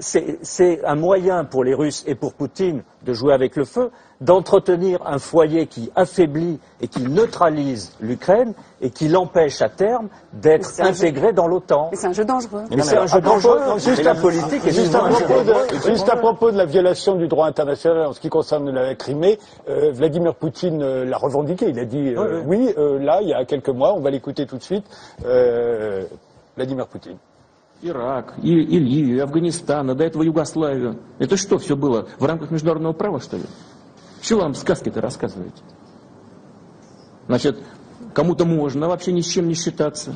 c'est un moyen pour les Russes et pour Poutine de jouer avec le feu, d'entretenir un foyer qui affaiblit et qui neutralise l'Ukraine et qui l'empêche à terme d'être intégré dans l'OTAN. Mais c'est un jeu dangereux. Mais c'est un jeu dangereux. Juste la politique est juste à propos de la violation du droit international en ce qui concerne la Crimée, Vladimir Poutine l'a revendiqué. Il a dit oui, là, il y a quelques mois, on va l'écouter tout de suite. Vladimir Poutine. Ирак, и Ливию, и Афганистан, до этого Югославию. Это что все было? В рамках международного права, что ли? Чего вам сказки-то рассказываете? Значит, кому-то можно вообще ни с чем не считаться,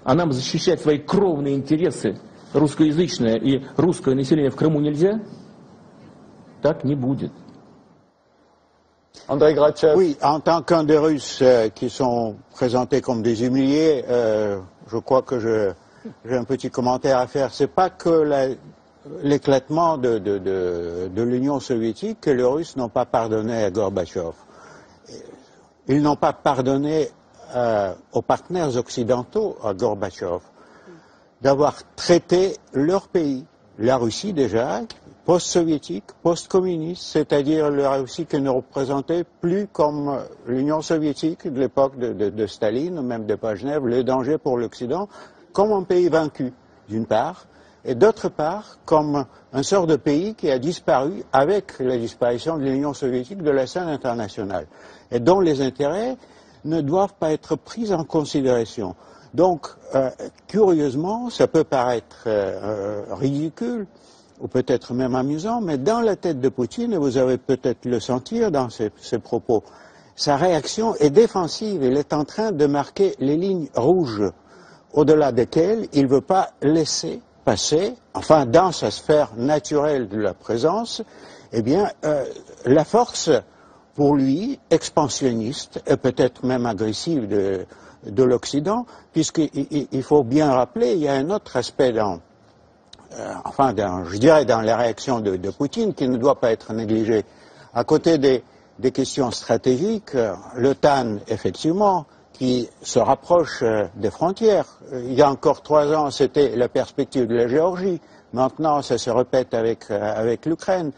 а нам защищать свои кровные интересы, русскоязычное и русское население в Крыму нельзя? Так не будет. Andrei Gratchev. Oui, en tant qu'un des Russes qui sont présentés comme des humiliés, je crois que j'ai un petit commentaire à faire. C'est pas que l'éclatement de l'Union soviétique que les Russes n'ont pas pardonné à Gorbatchev. Ils n'ont pas pardonné aux partenaires occidentaux, à Gorbatchev, d'avoir traité leur pays, la Russie déjà, post-soviétique, post-communiste, c'est-à-dire la Russie qui ne représentait plus comme l'Union soviétique de l'époque de Staline, ou même de Brejnev, le danger pour l'Occident, comme un pays vaincu, d'une part, et d'autre part, comme un sort de pays qui a disparu avec la disparition de l'Union soviétique de la scène internationale, et dont les intérêts ne doivent pas être pris en considération. Donc, curieusement, ça peut paraître ridicule, ou peut-être même amusant, mais dans la tête de Poutine, et vous avez peut-être le sentir dans ses propos, sa réaction est défensive, il est en train de marquer les lignes rouges, au-delà desquelles il ne veut pas laisser passer, enfin dans sa sphère naturelle de la présence, eh bien, la force, pour lui, expansionniste, et peut-être même agressive de l'Occident, puisqu'il faut bien rappeler, il y a un autre aspect je dirais dans la réaction de Poutine qui ne doit pas être négligé. À côté des questions stratégiques, l'OTAN, effectivement, qui se rapproche des frontières. Il y a encore 3 ans, c'était la perspective de la Géorgie. Maintenant, ça se répète avec l'Ukraine.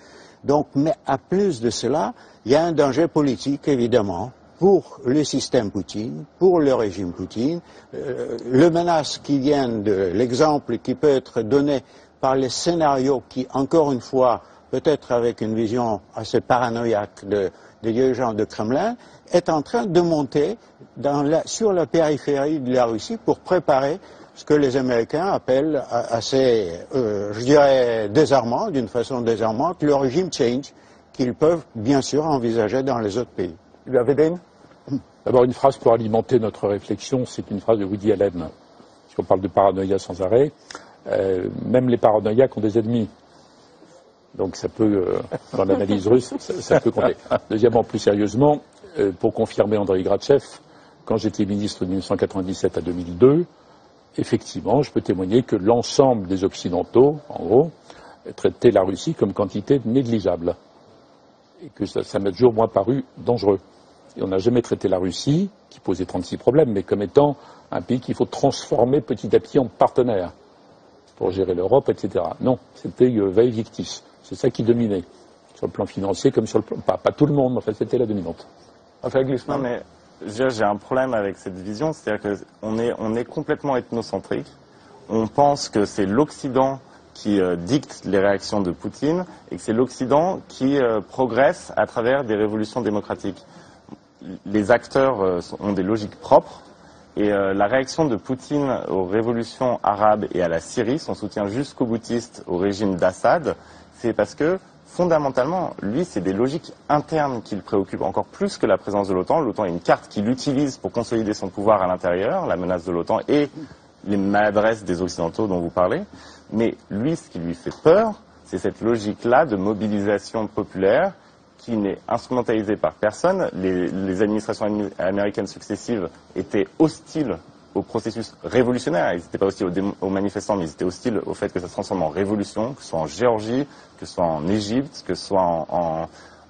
Donc, mais à plus de cela, il y a un danger politique, évidemment, pour le système Poutine, pour le régime Poutine. Le menace qui vient de l'exemple qui peut être donné par les scénarios qui, encore une fois, peut-être avec une vision assez paranoïaque des dirigeants de Kremlin, est en train de monter sur la périphérie de la Russie pour préparer ce que les Américains appellent assez, je dirais, désarmant, d'une façon désarmante, le régime change qu'ils peuvent bien sûr envisager dans les autres pays. D'abord, une phrase pour alimenter notre réflexion, c'est une phrase de Woody Allen. Puisqu'on parle de paranoïa sans arrêt, même les paranoïaques ont des ennemis. Donc ça peut, dans l'analyse russe, ça peut compter. Deuxièmement, plus sérieusement, pour confirmer Andrei Gratchev, quand j'étais ministre de 1997 à 2002, effectivement, je peux témoigner que l'ensemble des Occidentaux, en gros, traitaient la Russie comme quantité négligeable. Et que ça m'a toujours moins paru dangereux. Et on n'a jamais traité la Russie, qui posait 36 problèmes, mais comme étant un pays qu'il faut transformer petit à petit en partenaire pour gérer l'Europe, etc. Non, c'était vae victis. C'est ça qui dominait, sur le plan financier comme sur le plan... Pas tout le monde, mais enfin, c'était la dominante. Enfin, non, mais j'ai un problème avec cette vision, c'est-à-dire qu'on est complètement ethnocentrique. On pense que c'est l'Occident qui dicte les réactions de Poutine et que c'est l'Occident qui progresse à travers des révolutions démocratiques. Les acteurs ont des logiques propres et la réaction de Poutine aux révolutions arabes et à la Syrie, son soutien jusqu'au boutiste au régime d'Assad, c'est parce que fondamentalement, lui, c'est des logiques internes qui le préoccupent encore plus que la présence de l'OTAN. L'OTAN est une carte qu'il utilise pour consolider son pouvoir à l'intérieur, la menace de l'OTAN et les maladresses des Occidentaux dont vous parlez. Mais lui, ce qui lui fait peur, c'est cette logique-là de mobilisation populaire qui n'est instrumentalisée par personne. Les administrations américaines successives étaient hostiles au processus révolutionnaire. Ils n'étaient pas hostiles aux manifestants, mais ils étaient hostiles au fait que ça se transforme en révolution, que ce soit en Géorgie, que ce soit en Égypte, que ce soit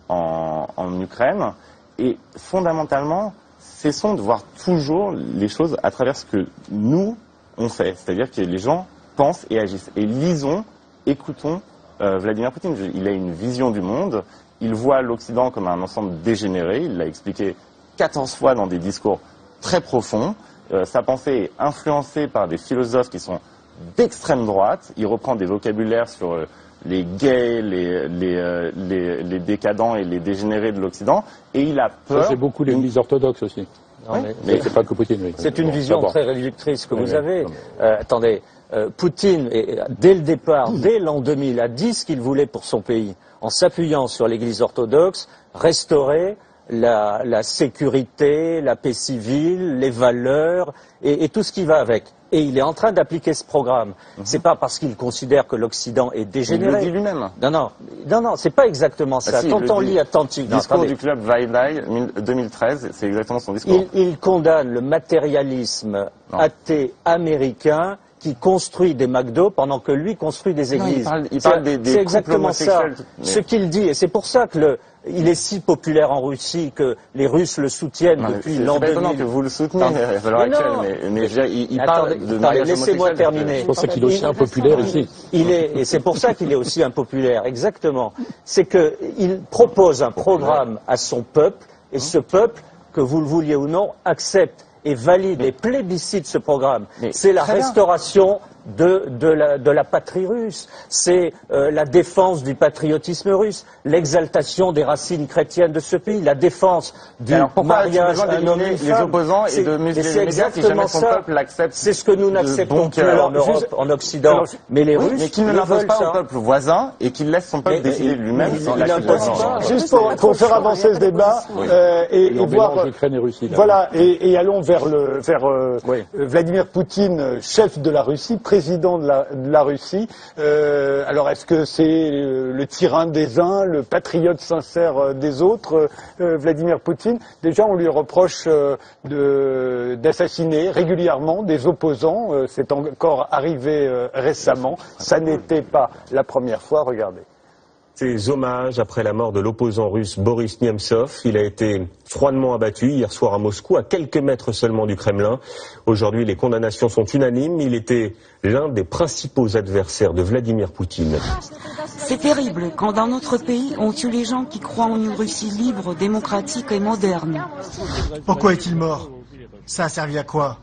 en Ukraine. Et fondamentalement, cessons de voir toujours les choses à travers ce que nous, on fait. C'est-à-dire que les gens pensent et agissent. Et lisons, écoutons Vladimir Poutine. Il a une vision du monde. Il voit l'Occident comme un ensemble dégénéré. Il l'a expliqué 14 fois dans des discours très profonds. Sa pensée est influencée par des philosophes qui sont d'extrême droite. Il reprend des vocabulaires sur les gays, les décadents et les dégénérés de l'Occident. Et il a peur... Ça, c'est beaucoup l'Église orthodoxe aussi. Non, mais c'est pas que Poutine, oui. C'est une vision très réductrice que vous avez. Attendez, Poutine, dès le départ, dès l'an 2000, a dit ce qu'il voulait pour son pays, en s'appuyant sur l'Église orthodoxe, restaurer la sécurité, la paix civile, les valeurs et tout ce qui va avec. Et il est en train d'appliquer ce programme. C'est pas parce qu'il considère que l'Occident est dégénéré. Il le dit lui-même. Non, c'est pas exactement ça. Si, quand on lit attentivement. Le discours du club Vaidai 2013, c'est exactement son discours. Il condamne le matérialisme athée américain qui construit des McDo pendant que lui construit des églises. Il parle des c'est exactement ça. Mais... Ce qu'il dit, et c'est pour ça que il est si populaire en Russie que les Russes le soutiennent depuis l'an 2000. C'est étonnant que vous le souteniez à l'heure actuelle, mais il parle de mariage homosexuel. Laissez-moi terminer. C'est pour ça qu'il est aussi impopulaire ici. Et c'est pour ça qu'il est aussi impopulaire, exactement. C'est qu'il propose un programme à son peuple, et ce peuple, que vous le vouliez ou non, accepte et valide et plébiscite ce programme. C'est la restauration de la patrie russe. C'est la défense du patriotisme russe, l'exaltation des racines chrétiennes de ce pays, la défense du mariage un homme et une femme. Les opposants et de museler les médias si jamais son peuple l'accepte. C'est ce que nous n'acceptons plus en Europe, en Occident. Mais les Russes, mais qu'il ne l'impose pas au peuple voisin et qu'il laisse son peuple décider lui-même. Juste pour faire avancer ce débat et voir. Voilà, et allons vers Vladimir Poutine, chef de la Russie, président de la Russie. Alors est-ce que c'est le tyran des uns, le patriote sincère des autres, Vladimir Poutine? Déjà, on lui reproche d'assassiner régulièrement des opposants. C'est encore arrivé récemment. Ça n'était pas la première fois. Regardez. Ces hommages après la mort de l'opposant russe Boris Nemtsov. Il a été froidement abattu hier soir à Moscou, à quelques mètres seulement du Kremlin. Aujourd'hui, les condamnations sont unanimes. Il était l'un des principaux adversaires de Vladimir Poutine. C'est terrible quand dans notre pays, on tue les gens qui croient en une Russie libre, démocratique et moderne. Pourquoi est-il mort? Ça a servi à quoi?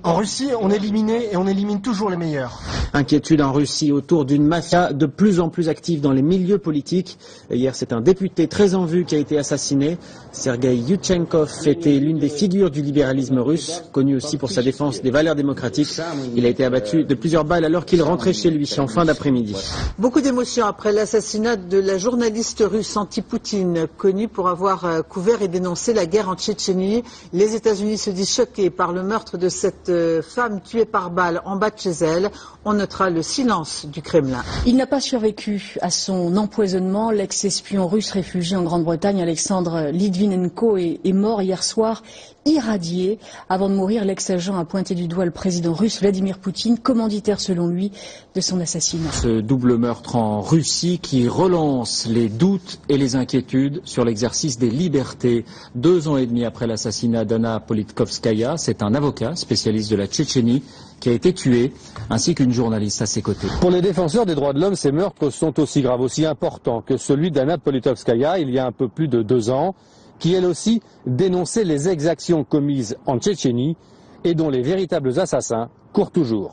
En Russie, on éliminait et on élimine toujours les meilleurs. Inquiétude en Russie autour d'une mafia de plus en plus active dans les milieux politiques. Hier, c'est un député très en vue qui a été assassiné. Sergei Yushchenkov était l'une des figures du libéralisme russe, connu aussi pour sa défense des valeurs démocratiques. Il a été abattu de plusieurs balles alors qu'il rentrait chez lui en fin d'après-midi. Beaucoup d'émotions après l'assassinat de la journaliste russe anti-Poutine, connue pour avoir couvert et dénoncé la guerre en Tchétchénie. Les États-Unis se disent choqués par le meurtre de cette femme tuée par balle en bas de chez elle. On notera le silence du Kremlin. Il n'a pas survécu à son empoisonnement. L'ex-espion russe réfugié en Grande-Bretagne, Alexandre Litvinenko, est mort hier soir, irradié. Avant de mourir, l'ex-agent a pointé du doigt le président russe Vladimir Poutine, commanditaire selon lui de son assassinat. Ce double meurtre en Russie qui relance les doutes et les inquiétudes sur l'exercice des libertés. 2 ans et demi après l'assassinat d'Anna Politkovskaya, c'est un avocat spécialiste de la Tchétchénie qui a été tué, ainsi qu'une journaliste à ses côtés. Pour les défenseurs des droits de l'homme, ces meurtres sont aussi graves, aussi importants que celui d'Anna Politkovskaya, il y a un peu plus de 2 ans, qui elle aussi dénonçait les exactions commises en Tchétchénie et dont les véritables assassins courent toujours.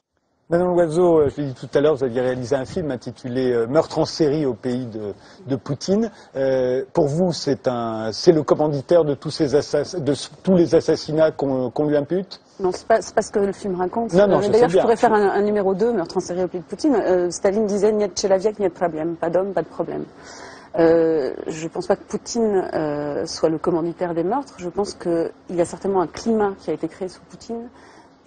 Madame Loiseau, je l'ai dit tout à l'heure, vous aviez réalisé un film intitulé Meurtre en série au pays de Poutine. Pour vous, c'est le commanditaire de tous les assassinats qu'on lui impute? Non, c'est pas ce que le film raconte. D'ailleurs, je pourrais faire un numéro 2, Meurtre en série au pays de Poutine. Staline disait « Niet tchelavek, niet problème », pas d'homme, pas de problème. Je ne pense pas que Poutine soit le commanditaire des meurtres. Je pense qu'il y a certainement un climat qui a été créé sous Poutine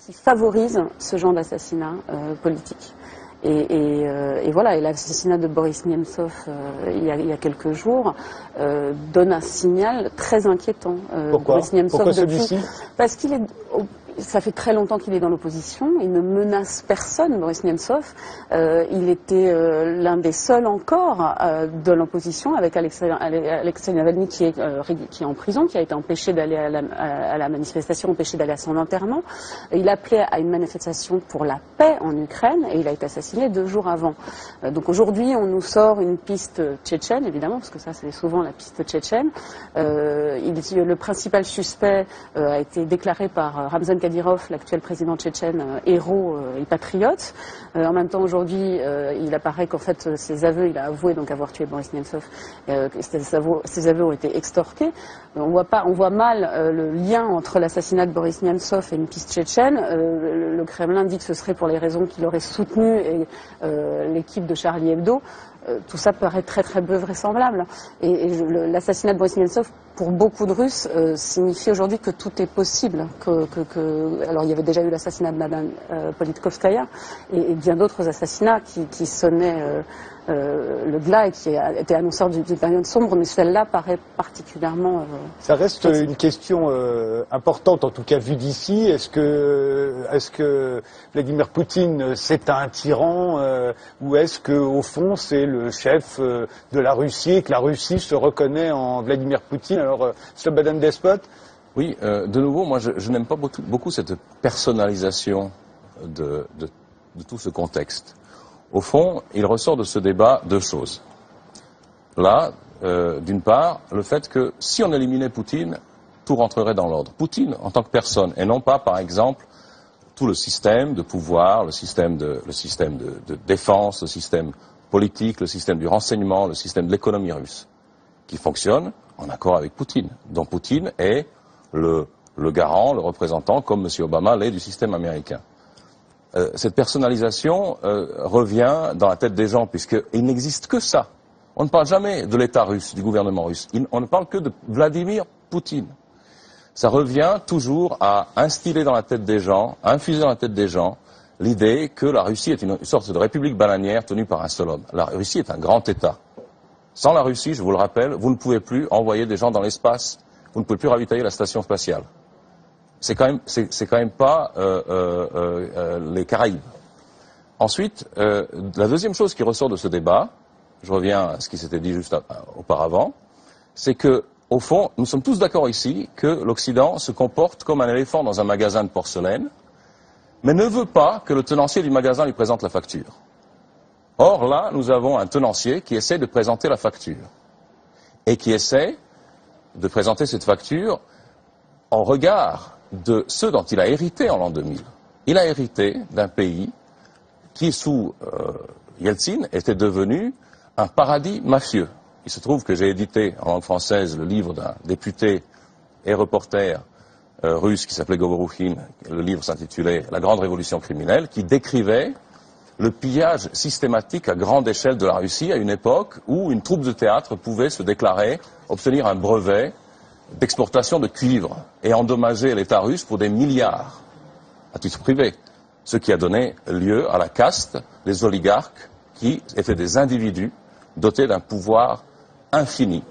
qui favorise ce genre d'assassinat politique. Et voilà, et l'assassinat de Boris Nemtsov il y a quelques jours donne un signal très inquiétant. Pourquoi? Boris Nemtsov, Pourquoi celui-ci? Parce qu'il est... Ça fait très longtemps qu'il est dans l'opposition, il ne menace personne, Boris Nemtsov. Il était l'un des seuls encore de l'opposition, avec Alexei Navalny qui est en prison, qui a été empêché d'aller à la manifestation, empêché d'aller à son enterrement. Il appelait à une manifestation pour la paix en Ukraine et il a été assassiné 2 jours avant. Donc aujourd'hui, on nous sort une piste tchétchène, évidemment, parce que ça c'est souvent la piste tchétchène. Le principal suspect a été déclaré par Ramzan Kadyrov, l'actuel président tchétchène, héros et patriote. En même temps, aujourd'hui, il apparaît qu'en fait, ses aveux, il a avoué donc avoir tué Boris Nemtsov. Ses aveux ont été extorqués. On voit mal le lien entre l'assassinat de Boris Nemtsov et une piste tchétchène. Le Kremlin dit que ce serait pour les raisons qu'il aurait soutenu l'équipe de Charlie Hebdo. Tout ça paraît très très peu vraisemblable. Et l'assassinat de Boris Nemtsov, pour beaucoup de Russes, signifie aujourd'hui que tout est possible. Alors il y avait déjà eu l'assassinat de Madame Politkovskaya et bien d'autres assassinats qui sonnaient le glas et qui étaient annonceurs d'une période sombre, mais celle-là paraît particulièrement... Ça reste une question importante, en tout cas vue d'ici. Est-ce que Vladimir Poutine, c'est un tyran ou est-ce qu'au fond, c'est le chef de la Russie et que la Russie se reconnaît en Vladimir Poutine? Alors, Slobodan Despot? Oui, de nouveau, moi je n'aime pas beaucoup cette personnalisation de tout ce contexte. Au fond, il ressort de ce débat 2 choses. Là, d'une part, le fait que si on éliminait Poutine, tout rentrerait dans l'ordre. Poutine en tant que personne, et non pas, par exemple, tout le système de pouvoir, le système de défense, le système politique, le système du renseignement, le système de l'économie russe, qui fonctionne en accord avec Poutine, dont Poutine est le garant, le représentant, comme M. Obama l'est du système américain. Cette personnalisation revient dans la tête des gens, puisqu'il n'existe que ça. On ne parle jamais de l'État russe, du gouvernement russe. On ne parle que de Vladimir Poutine. Ça revient toujours à instiller dans la tête des gens, à infuser dans la tête des gens, l'idée que la Russie est une sorte de république bananière tenue par un seul homme. La Russie est un grand État. Sans la Russie, je vous le rappelle, vous ne pouvez plus envoyer des gens dans l'espace, vous ne pouvez plus ravitailler la station spatiale. C'est quand même pas les Caraïbes. Ensuite, la deuxième chose qui ressort de ce débat, je reviens à ce qui s'était dit juste auparavant, c'est que, au fond, nous sommes tous d'accord ici que l'Occident se comporte comme un éléphant dans un magasin de porcelaine, mais ne veut pas que le tenancier du magasin lui présente la facture. Or, là, nous avons un tenancier qui essaie de présenter la facture, et qui essaie de présenter cette facture en regard de ceux dont il a hérité en l'an 2000. Il a hérité d'un pays qui, sous Yeltsin, était devenu un paradis mafieux. Il se trouve que j'ai édité en langue française le livre d'un député et reporter russe qui s'appelait Govorukhin. Le livre s'intitulait « La grande révolution criminelle » qui décrivait le pillage systématique à grande échelle de la Russie à une époque où une troupe de théâtre pouvait se déclarer, obtenir un brevet d'exportation de cuivre et endommager l'État russe pour des milliards à titre privé. Ce qui a donné lieu à la caste des oligarques qui étaient des individus dotés d'un pouvoir infini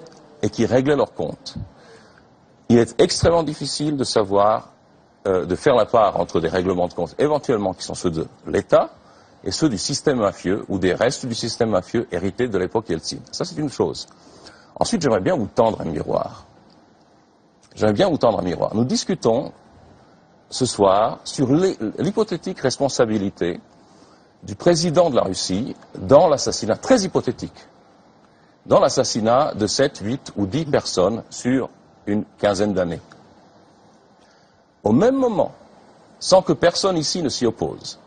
et qui réglaient leurs comptes. Il est extrêmement difficile de savoir, de faire la part entre des règlements de comptes éventuellement qui sont ceux de l'État et ceux du système mafieux ou des restes du système mafieux hérités de l'époque Yeltsin. Ça, c'est une chose. Ensuite, j'aimerais bien vous tendre un miroir. Nous discutons ce soir sur l'hypothétique responsabilité du président de la Russie dans l'assassinat, très hypothétique, dans l'assassinat de 7, 8 ou 10 personnes sur une quinzaine d'années. Au même moment, sans que personne ici ne s'y oppose,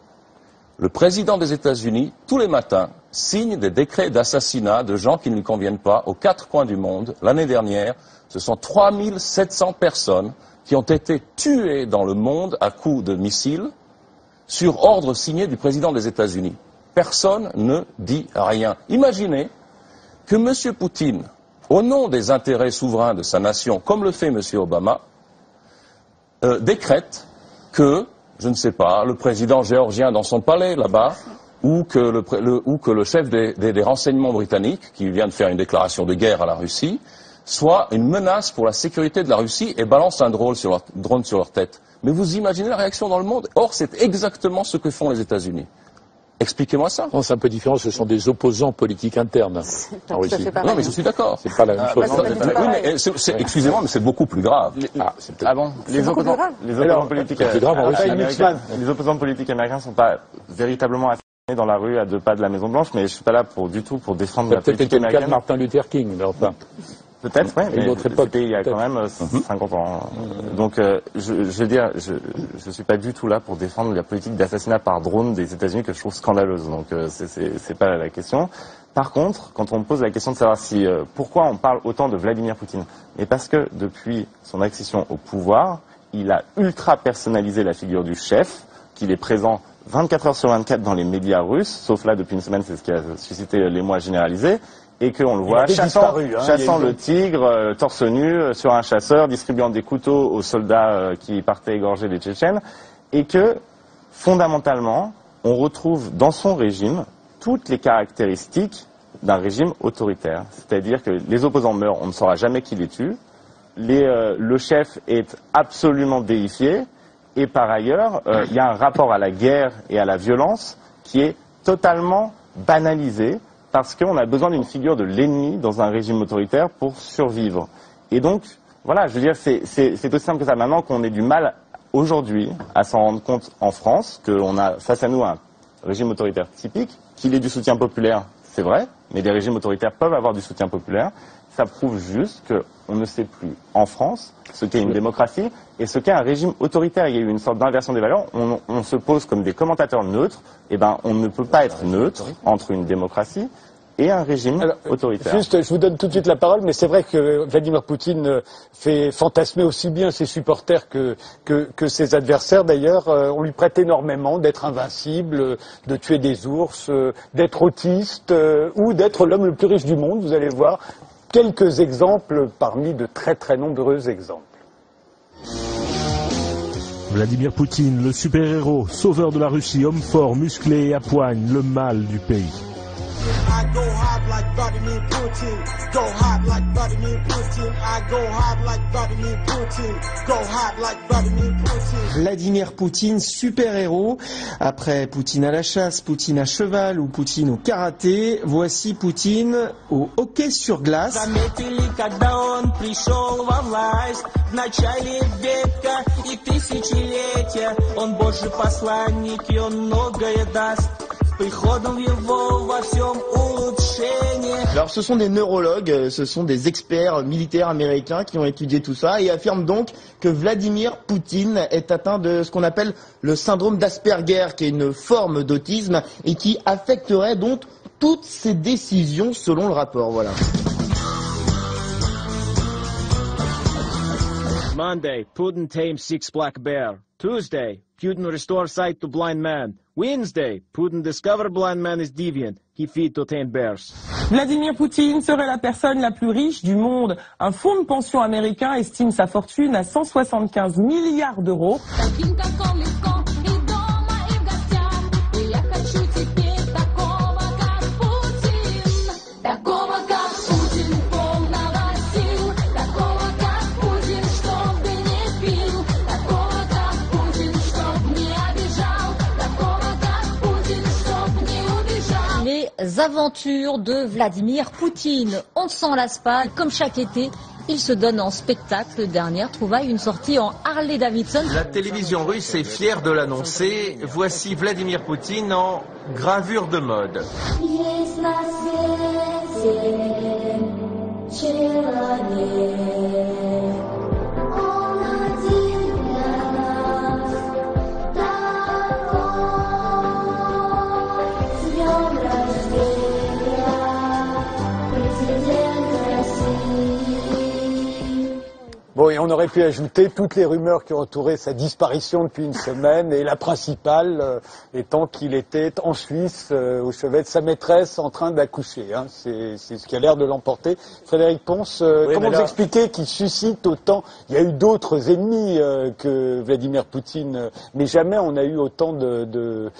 le président des États-Unis, tous les matins, signe des décrets d'assassinat de gens qui ne lui conviennent pas aux 4 coins du monde. L'année dernière, ce sont 3700 personnes qui ont été tuées dans le monde à coups de missiles sur ordre signé du président des États-Unis. Personne ne dit rien. Imaginez que M. Poutine, au nom des intérêts souverains de sa nation, comme le fait M. Obama, décrète que, je ne sais pas, le président géorgien dans son palais là-bas, ou que le chef des renseignements britanniques, qui vient de faire une déclaration de guerre à la Russie, soit une menace pour la sécurité de la Russie et balance un drone sur leur tête. Mais vous imaginez la réaction dans le monde? Or, c'est exactement ce que font les États-Unis. Expliquez-moi ça. Non, c'est un peu différent, ce sont des opposants politiques internes en Russie. Non, mais je suis d'accord. C'est pas la même chose. Oui, mais excusez-moi, mais c'est beaucoup plus grave. Les opposants politiques américains ne sont pas véritablement assassinés dans la rue à 2 pas de la Maison Blanche, mais je ne suis pas là du tout pour défendre la politique américaine. Peut-être Martin Luther King, mais enfin. Peut-être, oui, mais c'était il y a quand même 50 ans. Donc, je veux dire, je suis pas du tout là pour défendre la politique d'assassinat par drone des États-Unis que je trouve scandaleuse. Donc, c'est pas la question. Par contre, quand on me pose la question de savoir pourquoi on parle autant de Vladimir Poutine, et parce que depuis son accession au pouvoir, il a ultra personnalisé la figure du chef, qu'il est présent 24 heures sur 24 dans les médias russes, sauf là depuis une semaine, c'est ce qui a suscité l'émoi généralisé. Et qu'on le voit chassant le tigre, torse nu, sur un chasseur, distribuant des couteaux aux soldats qui partaient égorger les Tchétchènes, et que, fondamentalement, on retrouve dans son régime toutes les caractéristiques d'un régime autoritaire. C'est-à-dire que les opposants meurent, on ne saura jamais qui les tue, le chef est absolument déifié, et par ailleurs, il y a un rapport à la guerre et à la violence qui est totalement banalisé, parce qu'on a besoin d'une figure de l'ennemi dans un régime autoritaire pour survivre. Et donc, voilà, je veux dire, c'est aussi simple que ça. Maintenant qu'on ait du mal, aujourd'hui, à s'en rendre compte en France, qu'on a face à nous un régime autoritaire typique, qu'il ait du soutien populaire, c'est vrai, mais des régimes autoritaires peuvent avoir du soutien populaire. Ça prouve juste qu'on ne sait plus, en France, ce qu'est une démocratie et ce qu'est un régime autoritaire. Il y a eu une sorte d'inversion des valeurs. On se pose comme des commentateurs neutres. Eh ben, on ne peut pas être neutre entre une démocratie et un régime autoritaire. Juste, je vous donne tout de suite la parole, mais c'est vrai que Vladimir Poutine fait fantasmer aussi bien ses supporters que ses adversaires. D'ailleurs, on lui prête énormément d'être invincible, de tuer des ours, d'être autiste ou d'être l'homme le plus riche du monde. Vous allez voir quelques exemples parmi de très très nombreux exemples. Vladimir Poutine, le super-héros, sauveur de la Russie, homme fort, musclé et à poigne, le mal du pays. I go hard like Vladimir Putin. Go hard like Vladimir Putin. I go hard like Vladimir Putin. Go hard like Vladimir Putin. Vladimir Poutine, super-héros. Après Poutine à la chasse, Poutine à cheval ou Poutine au karaté, voici Poutine au hockey sur glace. Заметили, когда он пришел во власть в начале века и тысячелетия. Он Божий посланник, и он многое даст. Приходом его во всем улучшение. Alors ce sont des neurologues, ce sont des experts militaires américains qui ont étudié tout ça et affirment donc que Vladimir Poutine est atteint de ce qu'on appelle le syndrome d'Asperger, qui est une forme d'autisme et qui affecterait donc toutes ses décisions selon le rapport. Voilà. Monday, Putin tames 6 black bear. Tuesday, Putin restores sight to blind man. Wednesday, Putin discover blind man is deviant. He feed to tame bears. Vladimir Poutine serait la personne la plus riche du monde. Un fonds de pension américain estime sa fortune à 175 milliards d'euros. Les aventures de Vladimir Poutine. On ne s'en lasse pas. Comme chaque été, il se donne en spectacle. Dernière trouvaille, une sortie en Harley-Davidson. La télévision russe est fière de l'annoncer. Voici Vladimir Poutine en gravure de mode. Bon, et on aurait pu ajouter toutes les rumeurs qui ont entouré sa disparition depuis une semaine, et la principale étant qu'il était en Suisse, au chevet de sa maîtresse, en train d'accoucher. Hein. C'est ce qui a l'air de l'emporter. Frédéric Ponce, oui, comment vous expliquez qu'il suscite autant? Il y a eu d'autres ennemis que Vladimir Poutine, mais jamais on a eu autant de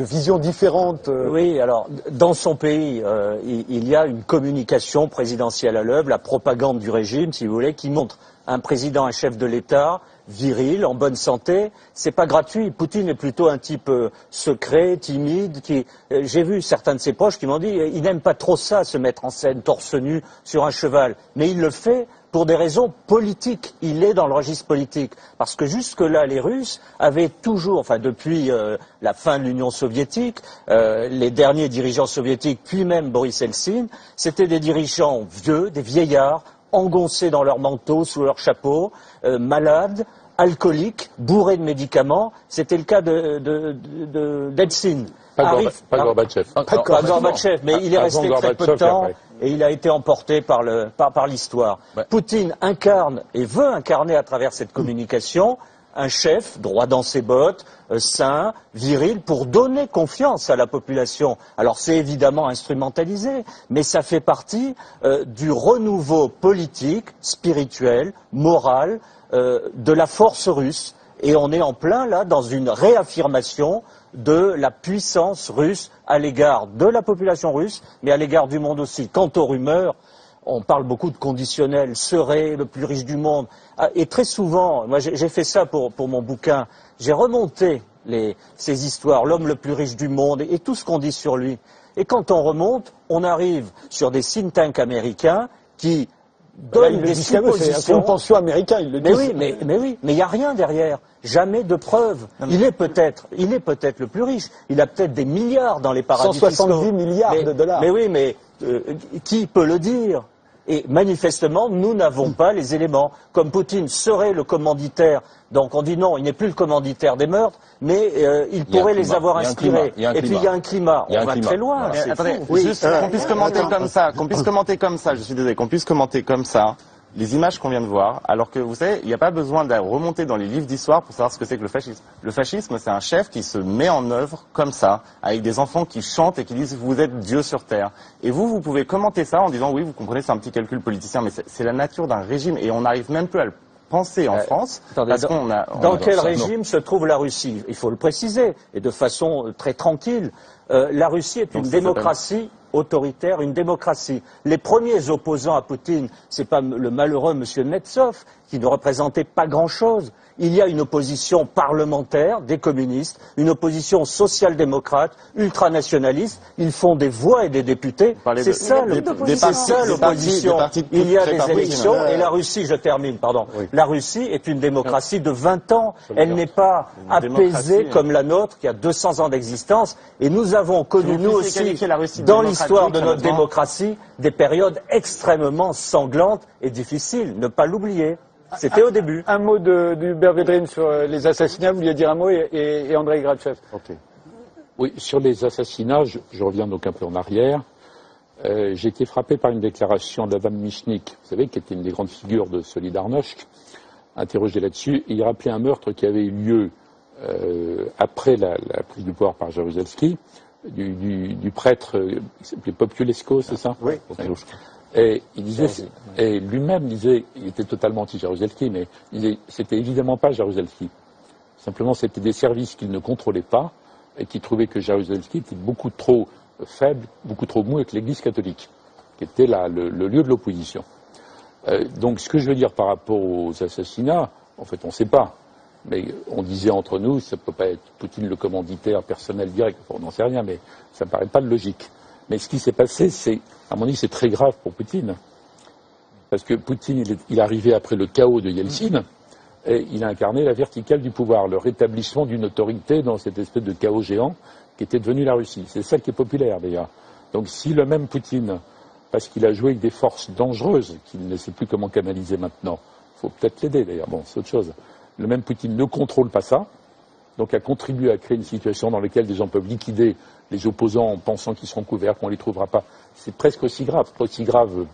visions différentes. Oui, alors, dans son pays, il y a une communication présidentielle à l'œuvre, la propagande du régime, si vous voulez, qui montre un président, un chef de l'État, viril, en bonne santé, c'est pas gratuit. Poutine est plutôt un type secret, timide, qui, j'ai vu certains de ses proches qui m'ont dit, il n'aime pas trop ça, se mettre en scène torse nu sur un cheval. Mais il le fait pour des raisons politiques. Il est dans le registre politique. Parce que jusque-là, les Russes avaient toujours, enfin depuis la fin de l'Union soviétique, les derniers dirigeants soviétiques, puis même Boris Eltsine, c'était des dirigeants vieux, des vieillards, engoncés dans leur manteau, sous leur chapeau, malades, alcooliques, bourrés de médicaments. C'était le cas d'Eltsine. Pas Gorbatchev. Pas Gorbatchev, mais il est resté très peu de temps et il a été emporté par l'histoire. Ouais. Poutine incarne et veut incarner à travers cette communication un chef droit dans ses bottes, sain, viril, pour donner confiance à la population. Alors c'est évidemment instrumentalisé, mais ça fait partie du renouveau politique, spirituel, moral de la force russe. Et on est en plein là dans une réaffirmation de la puissance russe à l'égard de la population russe, mais à l'égard du monde aussi. Quant aux rumeurs, on parle beaucoup de conditionnel, serait le plus riche du monde. Et très souvent, moi j'ai fait ça pour mon bouquin, j'ai remonté ces histoires, l'homme le plus riche du monde et tout ce qu'on dit sur lui. Et quand on remonte, on arrive sur des think tanks américains qui donnent des suppositions. C'est un fonds de pension américain, il le dit. Mais oui, mais il n'y a rien derrière. Jamais de preuves. Il est peut-être le plus riche. Il a peut-être des milliards dans les paradis fiscaux. 170 milliards de dollars. Mais oui, mais qui peut le dire? Et manifestement, nous n'avons pas les éléments. Comme Poutine serait le commanditaire, donc on dit non, il n'est plus le commanditaire des meurtres, mais il pourrait les avoir inspirés. Et puis il y a un climat. On va très loin. Attendez, juste qu'on puisse commenter comme ça, je suis désolé, qu'on puisse commenter comme ça les images qu'on vient de voir, alors que vous savez, il n'y a pas besoin de remonter dans les livres d'histoire pour savoir ce que c'est que le fascisme. Le fascisme, c'est un chef qui se met en œuvre comme ça, avec des enfants qui chantent et qui disent « vous êtes Dieu sur terre ». Et vous pouvez commenter ça en disant « oui, vous comprenez, c'est un petit calcul politicien », mais c'est la nature d'un régime et on n'arrive même plus à le penser en France. Parce qu'on a, dans quel régime se trouve la Russie? Il faut le préciser, et de façon très tranquille. La Russie est une démocratie autoritaire, une démocratie. Les premiers opposants à Poutine, c'est pas le malheureux monsieur Nemtsov, qui ne représentait pas grand-chose. Il y a une opposition parlementaire des communistes, une opposition social-démocrate, ultranationaliste. Ils font des voix et des députés. C'est ça l'opposition. Il y a des élections et la Russie, je termine, pardon. Oui. La Russie est une démocratie de 20 ans. Elle n'est pas apaisée comme la nôtre, qui a 200 ans d'existence. Et nous avons connu, nous aussi, dans l'histoire de notre démocratie, des périodes extrêmement sanglantes et difficiles. Ne pas l'oublier. C'était au début. Un mot d'Hubert Védrine sur les assassinats. Vous vouliez dire un mot et Andrei Grachev. Okay. Oui, sur les assassinats, je reviens donc un peu en arrière. J'ai été frappé par une déclaration d'Adam Michnik, vous savez, qui était une des grandes figures de Solidarność, interrogé là-dessus. Et il rappelait un meurtre qui avait eu lieu après la prise du pouvoir par Jaruzelski, du prêtre qui s'appelait Populescu, c'est ça? Oui. Et il disait, et lui-même disait, il était totalement anti-Jaruzelski, mais il disait, c'était évidemment pas Jaruzelski. Simplement, c'était des services qu'il ne contrôlait pas et qui trouvaient que Jaruzelski était beaucoup trop faible, beaucoup trop mou avec l'Église catholique, qui était le lieu de l'opposition. Donc, ce que je veux dire par rapport aux assassinats, en fait, on ne sait pas. Mais on disait entre nous, ça ne peut pas être Poutine le commanditaire personnel direct, on n'en sait rien, mais ça ne me paraît pas de logique. Mais ce qui s'est passé, à mon avis, c'est très grave pour Poutine. Parce que Poutine, il est arrivé après le chaos de Yeltsin, et il a incarné la verticale du pouvoir, le rétablissement d'une autorité dans cette espèce de chaos géant qui était devenu la Russie. C'est ça qui est populaire, d'ailleurs. Donc si le même Poutine, parce qu'il a joué avec des forces dangereuses, qu'il ne sait plus comment canaliser maintenant, il faut peut-être l'aider, d'ailleurs, bon, c'est autre chose. Le même Poutine ne contrôle pas ça, donc a contribué à créer une situation dans laquelle des gens peuvent liquider les opposants en pensant qu'ils seront couverts, qu'on ne les trouvera pas. C'est presque aussi grave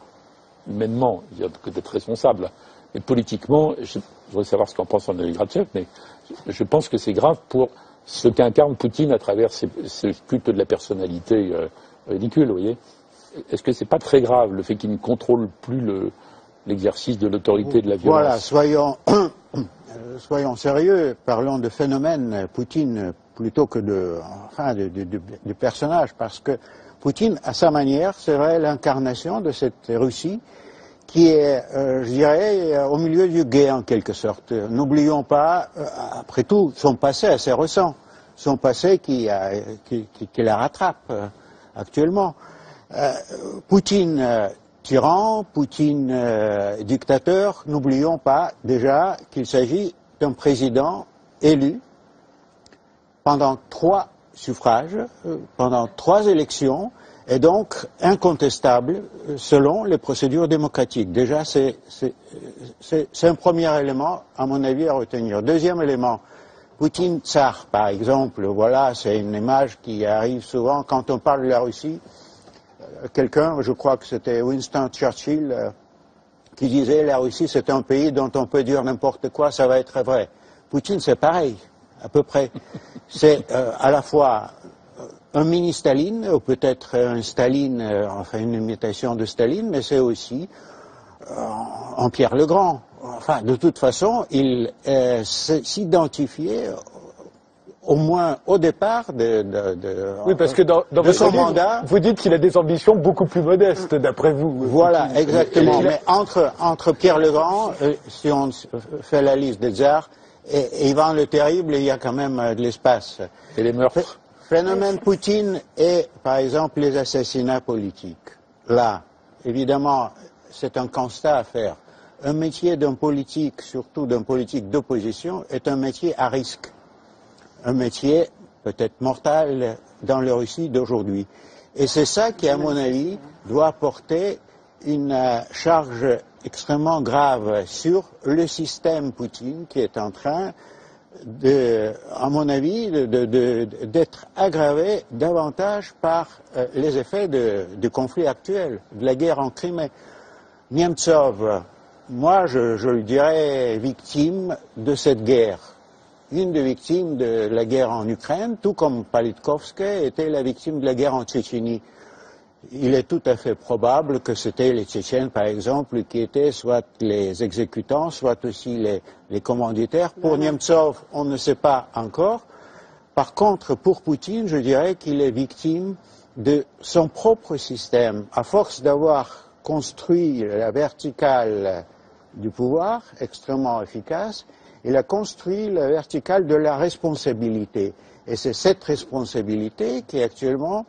humainement, que d'être responsable. Et politiquement, je voudrais savoir ce qu'en pense Andrei Grachev, mais je pense que c'est grave pour ce qu'incarne Poutine à travers ce culte de la personnalité ridicule, vous voyez. Est-ce que c'est pas très grave le fait qu'il ne contrôle plus l'exercice de l'autorité et de la violence? Voilà, soyons sérieux, parlons de phénomène Poutine plutôt que de personnage, parce que Poutine, à sa manière, serait l'incarnation de cette Russie qui est, je dirais, au milieu du gué en quelque sorte. N'oublions pas, après tout, son passé assez récent, son passé qui la rattrape actuellement. Poutine tyran, Poutine dictateur, n'oublions pas déjà qu'il s'agit d'un président élu pendant 3 suffrages, pendant 3 élections, et donc incontestable selon les procédures démocratiques. Déjà, c'est un premier élément, à mon avis, à retenir. Deuxième élément, Poutine tsar, par exemple, voilà, c'est une image qui arrive souvent quand on parle de la Russie. Quelqu'un, je crois que c'était Winston Churchill, qui disait la Russie c'est un pays dont on peut dire n'importe quoi, ça va être vrai. Poutine c'est pareil, à peu près. C'est à la fois un mini-Staline, ou peut-être un Staline, enfin une imitation de Staline, mais c'est aussi un Pierre le Grand. Enfin, de toute façon, il s'identifiait au moins au départ oui, parce que dans son mandat, vous dites qu'il a des ambitions beaucoup plus modestes, d'après vous. Voilà, exactement. Mais entre Pierre le Grand, si on fait la liste des tsars, et Ivan le Terrible, il y a quand même de l'espace. Et les meurtres. Phénomène Poutine et, par exemple, les assassinats politiques. Là, évidemment, c'est un constat à faire. Un métier d'un politique, surtout d'un politique d'opposition, est un métier à risque. Un métier peut-être mortel dans la Russie d'aujourd'hui. Et c'est ça qui, à mon avis, doit porter une charge extrêmement grave sur le système Poutine qui est en train à mon avis, d'être aggravé davantage par les effets du conflit actuel, de la guerre en Crimée. Nemtsov, moi je le dirais victime de cette guerre. Une des victimes de la guerre en Ukraine, tout comme Politkovski était la victime de la guerre en Tchétchénie. Il est tout à fait probable que c'était les Tchétchènes, par exemple, qui étaient soit les exécutants, soit aussi les commanditaires. Pour Nemtsov, on ne sait pas encore. Par contre, pour Poutine, je dirais qu'il est victime de son propre système, à force d'avoir construit la verticale du pouvoir, extrêmement efficace, il a construit la verticale de la responsabilité. Et c'est cette responsabilité qui actuellement,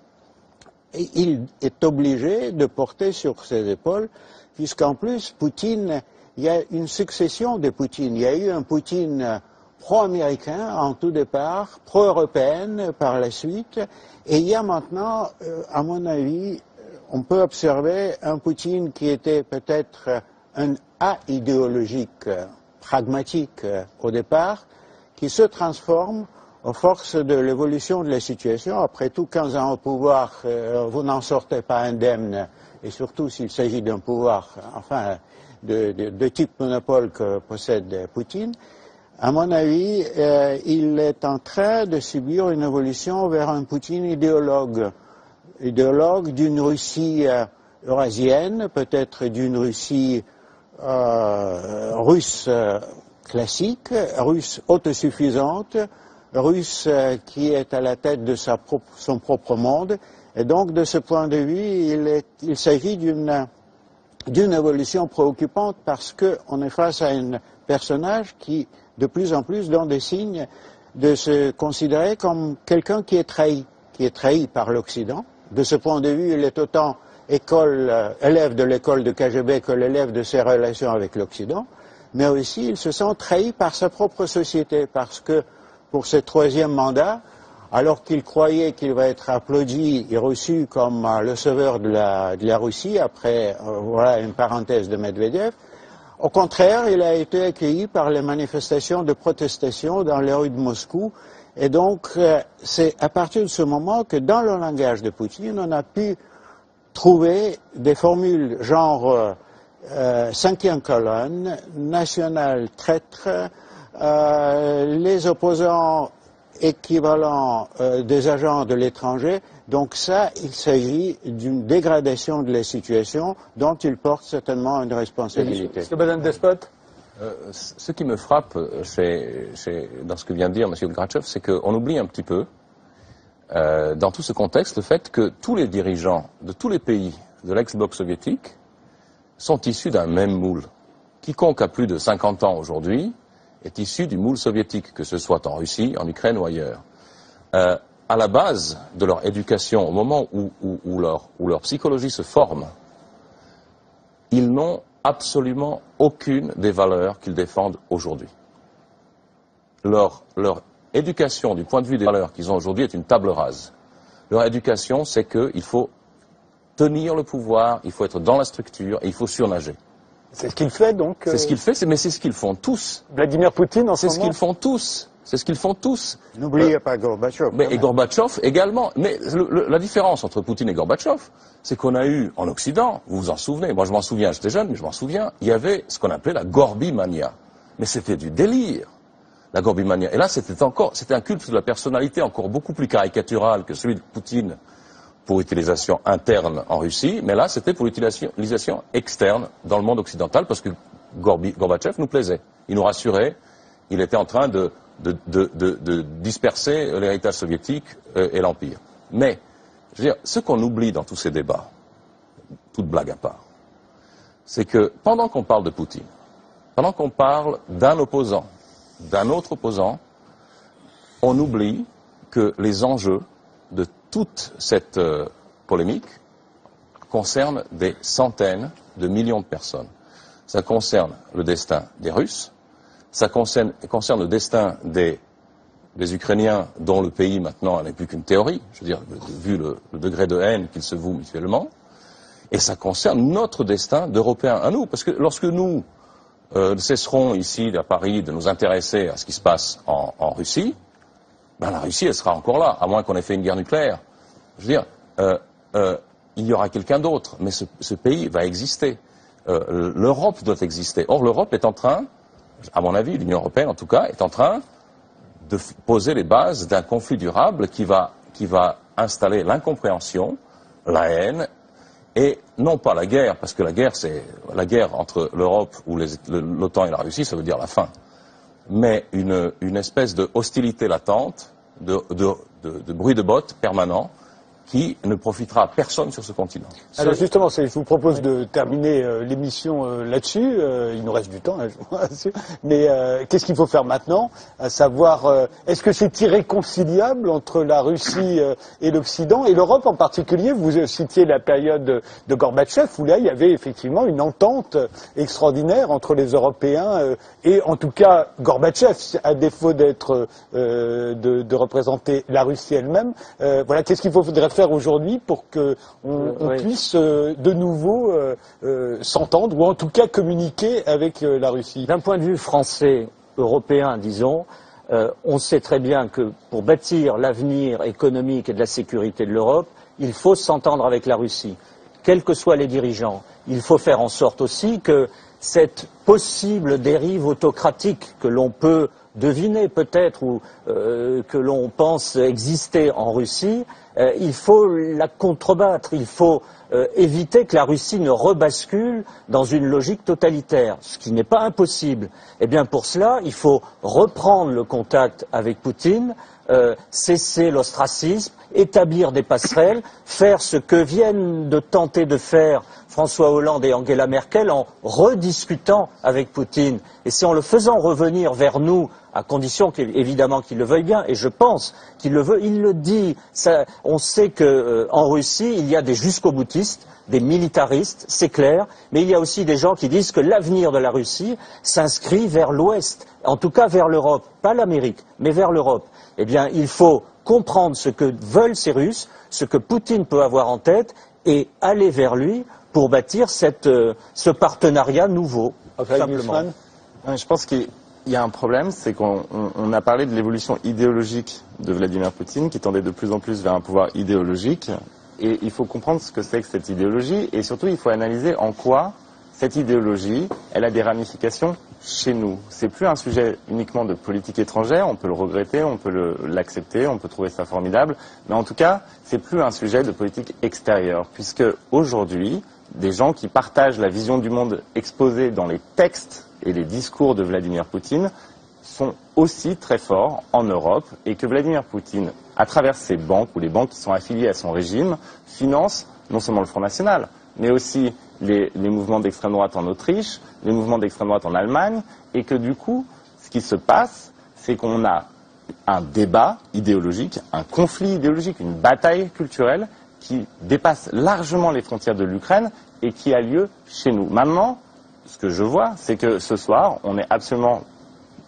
il est obligé de porter sur ses épaules, puisqu'en plus, Poutine, il y a une succession de Poutine. Il y a eu un Poutine pro-américain en tout départ, pro-européenne par la suite, et il y a maintenant, à mon avis, on peut observer un Poutine qui était peut-être un idéologique, pragmatique au départ, qui se transforme aux forces de l'évolution de la situation. Après tout, 15 ans au pouvoir, vous n'en sortez pas indemne, et surtout s'il s'agit d'un pouvoir, enfin, de type monopole que possède Poutine. À mon avis, il est en train de subir une évolution vers un Poutine idéologue d'une Russie eurasienne, peut-être d'une Russie russe classique, russe autosuffisante, russe qui est à la tête de son propre monde. Et donc, de ce point de vue, il s'agit d'une évolution préoccupante parce qu'on est face à un personnage qui, de plus en plus, donne des signes de se considérer comme quelqu'un qui est trahi par l'Occident. De ce point de vue, il est autant élève de l'école de KGB que l'élève de ses relations avec l'Occident, mais aussi il se sent trahi par sa propre société, parce que pour ce troisième mandat, alors qu'il croyait qu'il va être applaudi et reçu comme le sauveur de la Russie, après voilà une parenthèse de Medvedev, au contraire, il a été accueilli par les manifestations de protestation dans les rues de Moscou. Et donc, c'est à partir de ce moment que dans le langage de Poutine, on a pu trouver des formules genre cinquième colonne, national traître, les opposants équivalents des agents de l'étranger. Donc ça, il s'agit d'une dégradation de la situation dont il porte certainement une responsabilité. Est-ce que Madame Despot? Ce qui me frappe dans ce que vient de dire M. Grachev, c'est qu'on oublie un petit peu, dans tout ce contexte, le fait que tous les dirigeants de tous les pays de l'ex-bloc soviétique sont issus d'un même moule. Quiconque a plus de 50 ans aujourd'hui est issu du moule soviétique, que ce soit en Russie, en Ukraine ou ailleurs. À la base de leur éducation, au moment où leur psychologie se forme, ils n'ont absolument aucune des valeurs qu'ils défendent aujourd'hui. Leur éducation, du point de vue des valeurs qu'ils ont aujourd'hui, est une table rase. Leur éducation, c'est qu'il faut tenir le pouvoir, il faut être dans la structure et il faut surnager. C'est ce qu'il fait donc C'est ce qu'il fait, mais c'est ce qu'ils font tous. Vladimir Poutine en ce moment. C'est ce qu'ils font tous. C'est ce qu'ils font tous. N'oubliez pas Gorbatchev. Et Gorbatchev également. Mais la différence entre Poutine et Gorbatchev, c'est qu'on a eu en Occident, vous vous en souvenez, moi je m'en souviens, j'étais jeune, mais je m'en souviens, il y avait ce qu'on appelait la Gorbimania. Mais c'était du délire, la Gorbimania. Et là, c'était un culte de la personnalité encore beaucoup plus caricatural que celui de Poutine pour utilisation interne en Russie, mais là, c'était pour utilisation externe dans le monde occidental, parce que Gorbatchev nous plaisait. Il nous rassurait, il était en train de disperser l'héritage soviétique et l'Empire. Mais, je veux dire, ce qu'on oublie dans tous ces débats, toute blague à part, c'est que pendant qu'on parle de Poutine, pendant qu'on parle d'un opposant, d'un autre opposant, on oublie que les enjeux de toute cette polémique concernent des centaines de millions de personnes. Ça concerne le destin des Russes, ça concerne le destin des Ukrainiens dont le pays maintenant n'est plus qu'une théorie, je veux dire, vu le degré de haine qu'ils se vouent mutuellement, et ça concerne notre destin d'Européens à nous, parce que lorsque nous cesserons ici à Paris de nous intéresser à ce qui se passe en Russie, ben la Russie elle sera encore là, à moins qu'on ait fait une guerre nucléaire. Je veux dire, il y aura quelqu'un d'autre, mais ce pays va exister. L'Europe doit exister. Or, l'Europe est en train, à mon avis, l'Union européenne en tout cas, est en train de poser les bases d'un conflit durable qui va installer l'incompréhension, la haine, et non pas la guerre, parce que la guerre, c'est la guerre entre l'Europe ou l'OTAN et la Russie, ça veut dire la fin. Mais une espèce de hostilité latente, de bruit de bottes permanent, qui ne profitera à personne sur ce continent. Alors justement, je vous propose de terminer l'émission là-dessus. Il nous reste du temps, hein, je vous rassure. Mais qu'est-ce qu'il faut faire maintenant? À savoir, est-ce que c'est irréconciliable entre la Russie et l'Occident et l'Europe en particulier? Vous citiez la période de Gorbatchev où là, il y avait effectivement une entente extraordinaire entre les Européens et en tout cas Gorbatchev, à défaut d'être de représenter la Russie elle-même. Voilà, qu'est-ce qu'il faudrait faire aujourd'hui pour qu'on puisse de nouveau s'entendre ou en tout cas communiquer avec la Russie? D'un point de vue français, européen, disons, on sait très bien que pour bâtir l'avenir économique et de la sécurité de l'Europe, il faut s'entendre avec la Russie, quels que soient les dirigeants. Il faut faire en sorte aussi que cette possible dérive autocratique que l'on peut deviner peut-être ou que l'on pense exister en Russie, il faut la contrebattre, il faut éviter que la Russie ne rebascule dans une logique totalitaire, ce qui n'est pas impossible. Eh bien pour cela, il faut reprendre le contact avec Poutine, cesser l'ostracisme, établir des passerelles, faire ce que viennent de tenter de faire François Hollande et Angela Merkel en rediscutant avec Poutine. Et c'est en le faisant revenir vers nous, à condition évidemment qu'il le veuille bien, et je pense qu'il le veut, il le dit. Ça, on sait qu'en Russie, il y a des jusqu'au-boutistes, des militaristes, c'est clair, mais il y a aussi des gens qui disent que l'avenir de la Russie s'inscrit vers l'Ouest, en tout cas vers l'Europe, pas l'Amérique, mais vers l'Europe. Eh bien, il faut comprendre ce que veulent ces Russes, ce que Poutine peut avoir en tête, et aller vers lui pour bâtir ce partenariat nouveau, simplement. Je pense qu'il y a un problème, c'est qu'on a parlé de l'évolution idéologique de Vladimir Poutine, qui tendait de plus en plus vers un pouvoir idéologique, et il faut comprendre ce que c'est que cette idéologie, et surtout il faut analyser en quoi cette idéologie, elle a des ramifications chez nous. C'est plus un sujet uniquement de politique étrangère, on peut le regretter, on peut l'accepter, on peut trouver ça formidable, mais en tout cas, c'est plus un sujet de politique extérieure, puisque aujourd'hui, des gens qui partagent la vision du monde exposée dans les textes et les discours de Vladimir Poutine sont aussi très forts en Europe, et que Vladimir Poutine, à travers ses banques ou les banques qui sont affiliées à son régime, finance non seulement le Front National, mais aussi les mouvements d'extrême droite en Autriche, les mouvements d'extrême droite en Allemagne, et que du coup, ce qui se passe, c'est qu'on a un débat idéologique, un conflit idéologique, une bataille culturelle qui dépasse largement les frontières de l'Ukraine et qui a lieu chez nous. Maintenant, ce que je vois, c'est que ce soir, on n'est absolument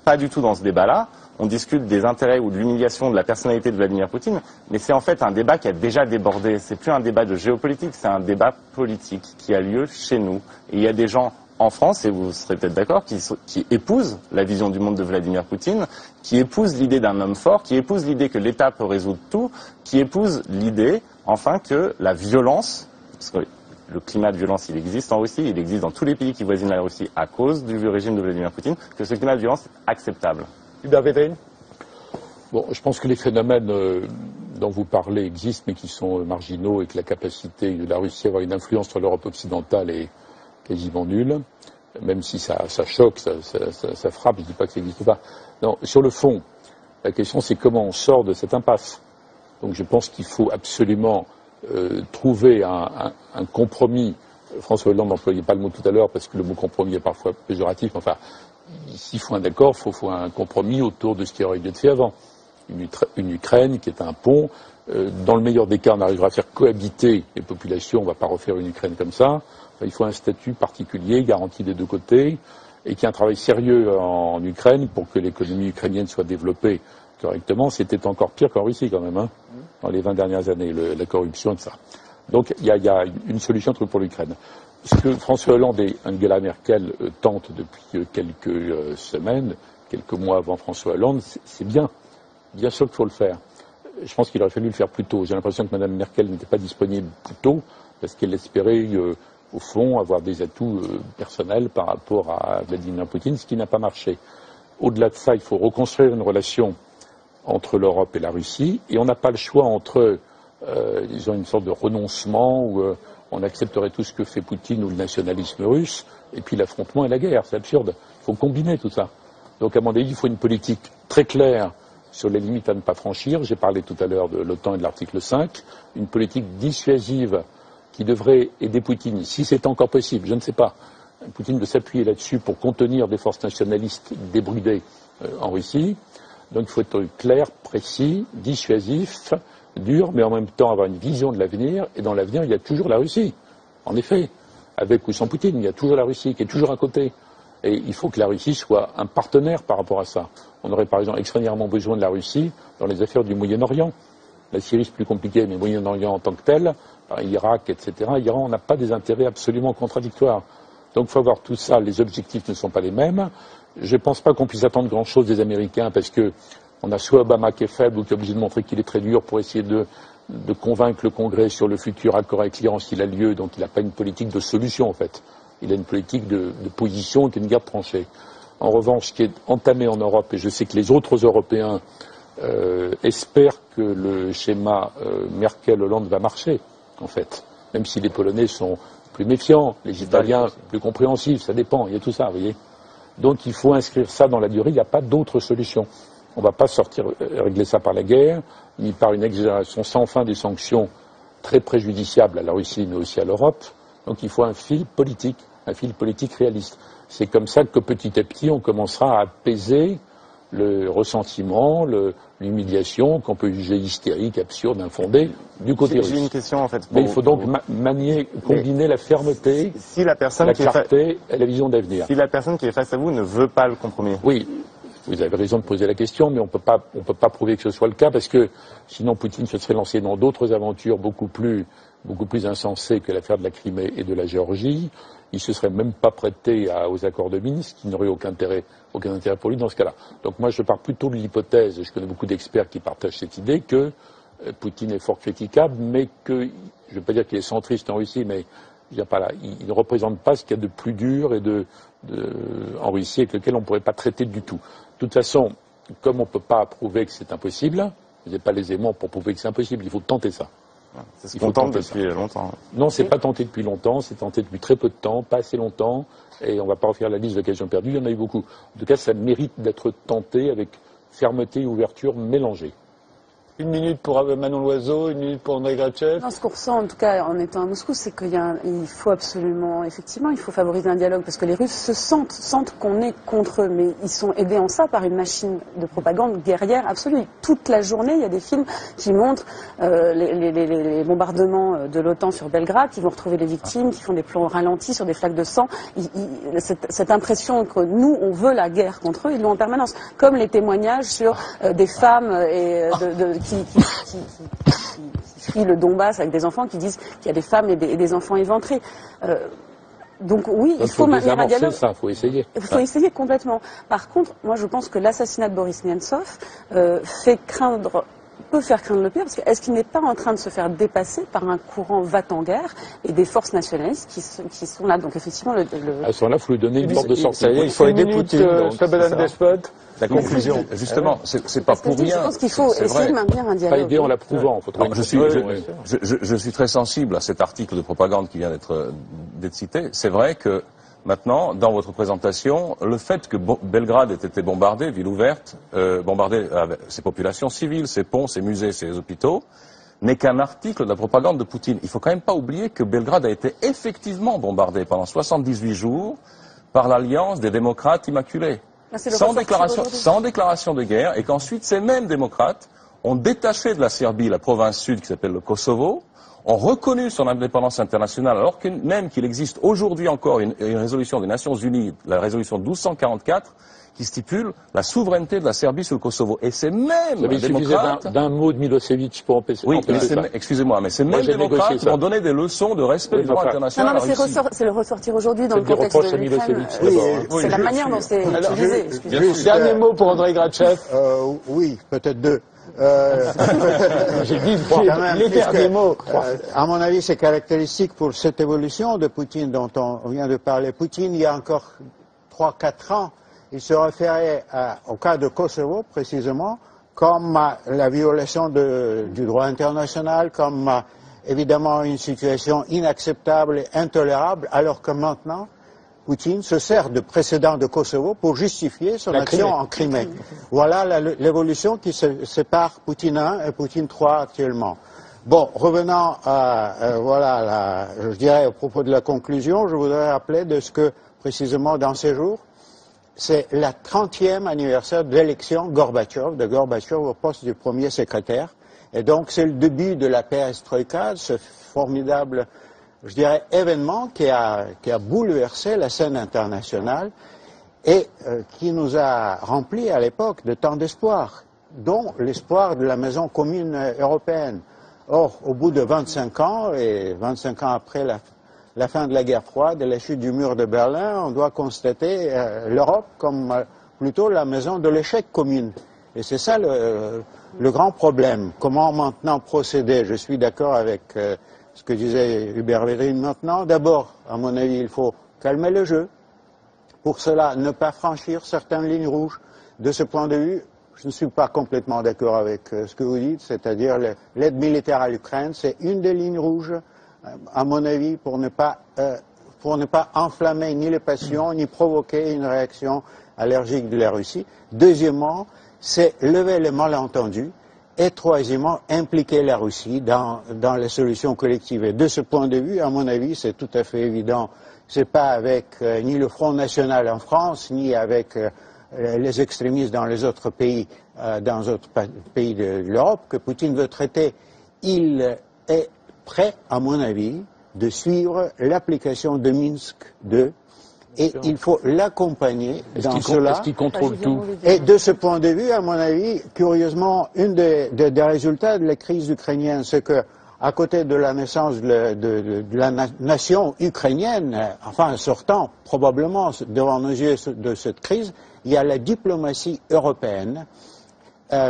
pas du tout dans ce débat-là. On discute des intérêts ou de l'humiliation de la personnalité de Vladimir Poutine, mais c'est en fait un débat qui a déjà débordé. C'est plus un débat de géopolitique, c'est un débat politique qui a lieu chez nous. Et il y a des gens en France, et vous serez peut-être d'accord, qui épousent la vision du monde de Vladimir Poutine, qui épousent l'idée d'un homme fort, qui épousent l'idée que l'État peut résoudre tout, qui épousent l'idée, enfin, que la violence, parce que le climat de violence, il existe en Russie, il existe dans tous les pays qui voisinent la Russie à cause du régime de Vladimir Poutine, que ce climat de violence est acceptable. Bon, je pense que les phénomènes dont vous parlez existent, mais qui sont marginaux, et que la capacité de la Russie à avoir une influence sur l'Europe occidentale est quasiment nulle, même si ça choque, ça frappe, je ne dis pas que ça n'existe pas. Non, sur le fond, la question c'est comment on sort de cette impasse. Donc je pense qu'il faut absolument trouver un compromis. François Hollande n'employait pas le mot tout à l'heure parce que le mot compromis est parfois péjoratif. Enfin, s'il faut un accord, il faut un compromis autour de ce qui aurait dû être fait avant. Une Ukraine qui est un pont. Dans le meilleur des cas, on arrivera à faire cohabiter les populations. On ne va pas refaire une Ukraine comme ça. Enfin, il faut un statut particulier, garanti des deux côtés, et qu'il y ait un travail sérieux en Ukraine pour que l'économie ukrainienne soit développée correctement. C'était encore pire qu'en Russie quand même, hein, dans les 20 dernières années, la corruption et tout ça. Donc il y a une solution pour l'Ukraine. Ce que François Hollande et Angela Merkel tentent depuis quelques semaines, quelques mois avant François Hollande, c'est bien. Bien sûr qu'il faut le faire. Je pense qu'il aurait fallu le faire plus tôt. J'ai l'impression que Mme Merkel n'était pas disponible plus tôt parce qu'elle espérait, au fond, avoir des atouts personnels par rapport à Vladimir Poutine, ce qui n'a pas marché. Au-delà de ça, il faut reconstruire une relation entre l'Europe et la Russie, et on n'a pas le choix entre, disons, une sorte de renoncement où on accepterait tout ce que fait Poutine ou le nationalisme russe, et puis l'affrontement et la guerre. C'est absurde. Il faut combiner tout ça. Donc, à mon avis, il faut une politique très claire sur les limites à ne pas franchir. J'ai parlé tout à l'heure de l'OTAN et de l'article 5. Une politique dissuasive qui devrait aider Poutine, si c'est encore possible, je ne sais pas. Poutine doit s'appuyer là-dessus pour contenir des forces nationalistes débridées en Russie. Donc il faut être clair, précis, dissuasif, dur, mais en même temps avoir une vision de l'avenir. Et dans l'avenir, il y a toujours la Russie. En effet, avec ou sans Poutine, il y a toujours la Russie qui est toujours à côté. Et il faut que la Russie soit un partenaire par rapport à ça. On aurait par exemple extraordinairement besoin de la Russie dans les affaires du Moyen-Orient. La Syrie, c'est plus compliqué, mais le Moyen-Orient en tant que tel, Irak, etc., Iran, on n'a pas des intérêts absolument contradictoires. Donc il faut voir tout ça, les objectifs ne sont pas les mêmes. Je ne pense pas qu'on puisse attendre grand-chose des Américains parce que on a soit Obama qui est faible ou qui est obligé de montrer qu'il est très dur pour essayer de convaincre le Congrès sur le futur accord avec l'Iran s'il a lieu. Donc il n'a pas une politique de solution en fait. Il a une politique de position qui est une guerre tranchée. En revanche, ce qui est entamé en Europe, et je sais que les autres Européens espèrent que le schéma Merkel-Hollande va marcher, en fait. Même si les Polonais sont plus méfiants, les Italiens plus compréhensifs, ça dépend, il y a tout ça, vous voyez. Donc il faut inscrire ça dans la durée, il n'y a pas d'autre solution. On ne va pas régler ça par la guerre, ni par une exagération sans fin des sanctions très préjudiciables à la Russie, mais aussi à l'Europe. Donc il faut un fil politique réaliste. C'est comme ça que petit à petit, on commencera à apaiser le ressentiment, l'humiliation qu'on peut juger hystérique, absurde, infondée du côté russe. J'ai une question en fait. Mais il faut donc combiner la fermeté, la clarté et la vision d'avenir. Si la personne qui est face à vous ne veut pas le compromis. Oui, vous avez raison de poser la question, mais on peut pas prouver que ce soit le cas parce que sinon Poutine se serait lancé dans d'autres aventures beaucoup plus insensées que l'affaire de la Crimée et de la Géorgie. Il se serait même pas prêté aux accords de Minsk, qui n'aurait aucun intérêt pour lui dans ce cas-là. Donc moi je pars plutôt de l'hypothèse, je connais beaucoup d'experts qui partagent cette idée, que Poutine est fort critiquable, mais que, je ne veux pas dire qu'il est centriste en Russie, mais je veux dire pas là, il ne représente pas ce qu'il y a de plus dur et en Russie avec lequel on ne pourrait pas traiter du tout. De toute façon, comme on ne peut pas prouver que c'est impossible, vous n'avez pas les aimants pour prouver que c'est impossible, il faut tenter ça. C'est ce qu'on tente depuis longtemps. Non, c'est pas tenté depuis longtemps, c'est tenté depuis très peu de temps, pas assez longtemps, et on ne va pas refaire la liste d'occasions perdues, il y en a eu beaucoup. En tout cas, ça mérite d'être tenté avec fermeté et ouverture mélangées. Une minute pour Manon Loiseau, une minute pour André Grachev. Non, ce qu'on ressent, en tout cas, en étant à Moscou, c'est qu'il faut absolument, effectivement, il faut favoriser un dialogue, parce que les Russes sentent qu'on est contre eux, mais ils sont aidés en ça par une machine de propagande guerrière absolue. Toute la journée, il y a des films qui montrent les bombardements de l'OTAN sur Belgrade, qui vont retrouver les victimes, qui font des plans ralentis sur des flaques de sang. Cette impression que nous, on veut la guerre contre eux, ils l'ont en permanence. Comme les témoignages sur des femmes et qui fuient le Donbass avec des enfants qui disent qu'il y a des femmes et des enfants éventrés. Donc oui, il faut maintenir un dialogue. Il faut essayer. Il faut essayer complètement. Par contre, moi je pense que l'assassinat de Boris Nemtsov peut faire craindre le pire, parce que est-ce qu'il n'est pas en train de se faire dépasser par un courant va-t-en-guerre et des forces nationalistes qui sont là. Donc effectivement, à ce moment-là, il faut lui donner une porte de sortie. Il faut aider Poutine. La conclusion, justement, c'est pas pour rien. Je pense qu'il faut essayer de maintenir un dialogue. Pas aider en l'approuvant. Je suis très sensible à cet article de propagande qui vient d'être cité. C'est vrai que maintenant, dans votre présentation, le fait que Belgrade ait été bombardée, ville ouverte, bombardée avec ses populations civiles, ses ponts, ses musées, ses hôpitaux, n'est qu'un article de la propagande de Poutine. Il faut quand même pas oublier que Belgrade a été effectivement bombardée pendant 78 jours par l'Alliance des démocrates immaculés. Sans déclaration de guerre, et qu'ensuite ces mêmes démocrates ont détaché de la Serbie la province sud qui s'appelle le Kosovo, ont reconnu son indépendance internationale, alors même qu'il existe aujourd'hui encore une résolution des Nations Unies, la résolution 1244, qui stipule la souveraineté de la Serbie sur le Kosovo. Et ces mêmes démocrates... d'un mot de Milosevic pour empêcher ça. Excusez-moi, mais ces mêmes démocrates ont donné des leçons de respect du droit international. Non, mais c'est le ressortir aujourd'hui dans le contexte de l'Ukraine. C'est la manière dont c'est utilisé. Dernier mot pour André Grachev. Oui, peut-être deux. J'ai dit les derniers mots. À mon avis, c'est caractéristique pour cette évolution de Poutine dont on vient de parler. Poutine, il y a encore 3-4 ans, il se référait au cas de Kosovo, précisément, comme la violation du droit international, comme évidemment une situation inacceptable et intolérable, alors que maintenant, Poutine se sert de précédents de Kosovo pour justifier son action en Crimée. Voilà l'évolution qui sépare Poutine 1 et Poutine 3 actuellement. Bon, revenant à, je dirais, au propos de la conclusion, je voudrais rappeler de ce que, précisément dans ces jours, c'est la 30e anniversaire de l'élection de Gorbatchev au poste du premier secrétaire. Et donc, c'est le début de la perestroïka, ce formidable, je dirais, événement qui a bouleversé la scène internationale et qui nous a rempli à l'époque de tant d'espoir, dont l'espoir de la maison commune européenne. Or, au bout de 25 ans, et 25 ans après la fin de la guerre froide et la chute du mur de Berlin, on doit constater l'Europe comme plutôt la maison de l'échec commune. Et c'est ça le grand problème. Comment maintenant procéder? Je suis d'accord avec ce que disait Hubert Védrine maintenant. D'abord, à mon avis, il faut calmer le jeu. Pour cela, ne pas franchir certaines lignes rouges. De ce point de vue, je ne suis pas complètement d'accord avec ce que vous dites, c'est-à-dire l'aide militaire à l'Ukraine, c'est une des lignes rouges, à mon avis, pour ne pas enflammer ni les passions, ni provoquer une réaction allergique de la Russie. Deuxièmement, c'est lever les malentendus. Et troisièmement, impliquer la Russie dans les solutions collectives. Et de ce point de vue, à mon avis, c'est tout à fait évident. C'est pas avec ni le Front National en France, ni avec les extrémistes dans les autres pays, de l'Europe que Poutine veut traiter. Il est prêt, à mon avis, de suivre l'application de Minsk II. Et il faut l'accompagner dans cela. Est-ce qu'il contrôle tout? Et de ce point de vue, à mon avis, curieusement, une des résultats de la crise ukrainienne, c'est que, à côté de la naissance de la nation ukrainienne, enfin sortant probablement devant nos yeux de cette crise, il y a la diplomatie européenne,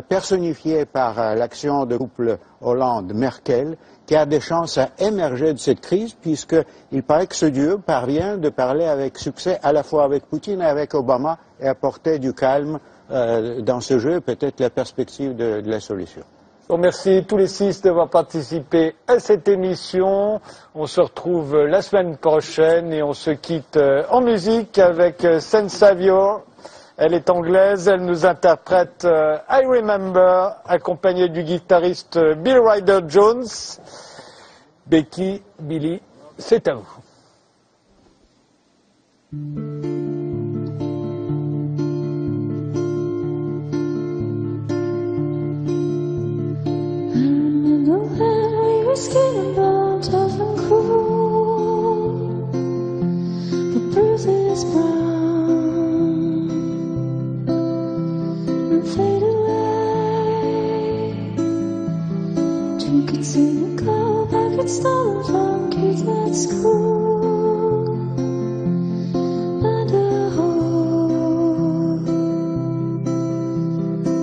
personnifiée par l'action de couple Hollande-Merkel, qui a des chances à émerger de cette crise, puisqu'il paraît que ce Dieu parvient de parler avec succès à la fois avec Poutine et avec Obama et apporter du calme dans ce jeu, peut-être la perspective de la solution. Je remercie tous les 6 d'avoir participé à cette émission. On se retrouve la semaine prochaine et on se quitte en musique avec Sensavio. Elle est anglaise, elle nous interprète I Remember, accompagnée du guitariste Bill Ryder Jones. Becky, Billy, c'est à vous. Skin and bone, tough and cruel. The bruises brown and fade away. Drinking cynical packets stolen from kids at school. And a hole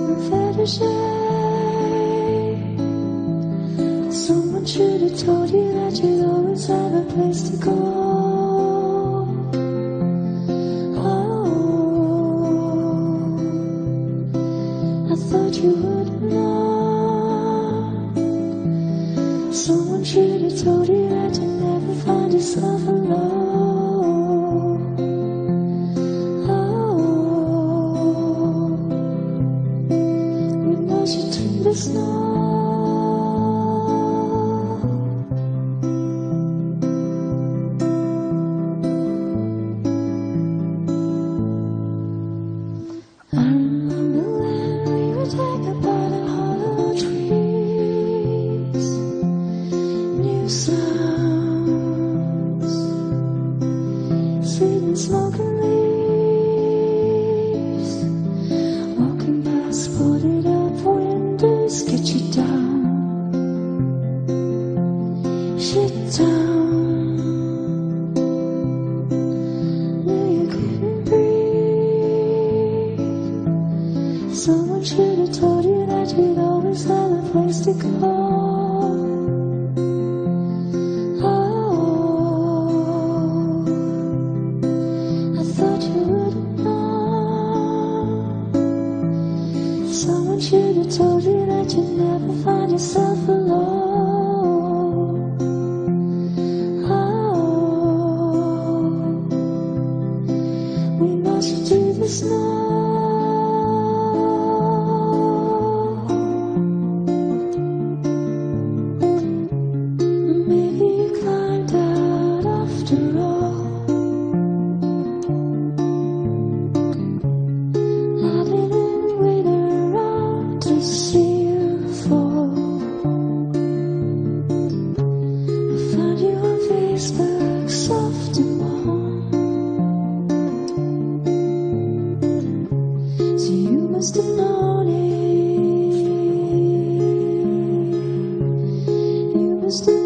and fetishes. Someone should have told you that you'd always have a place to go. Oh, I thought you would know. Someone should have told you that you'd never find yourself alone. Oh, when was you dreamed of snow? Someone should have told you that you'd always have a place to go. Still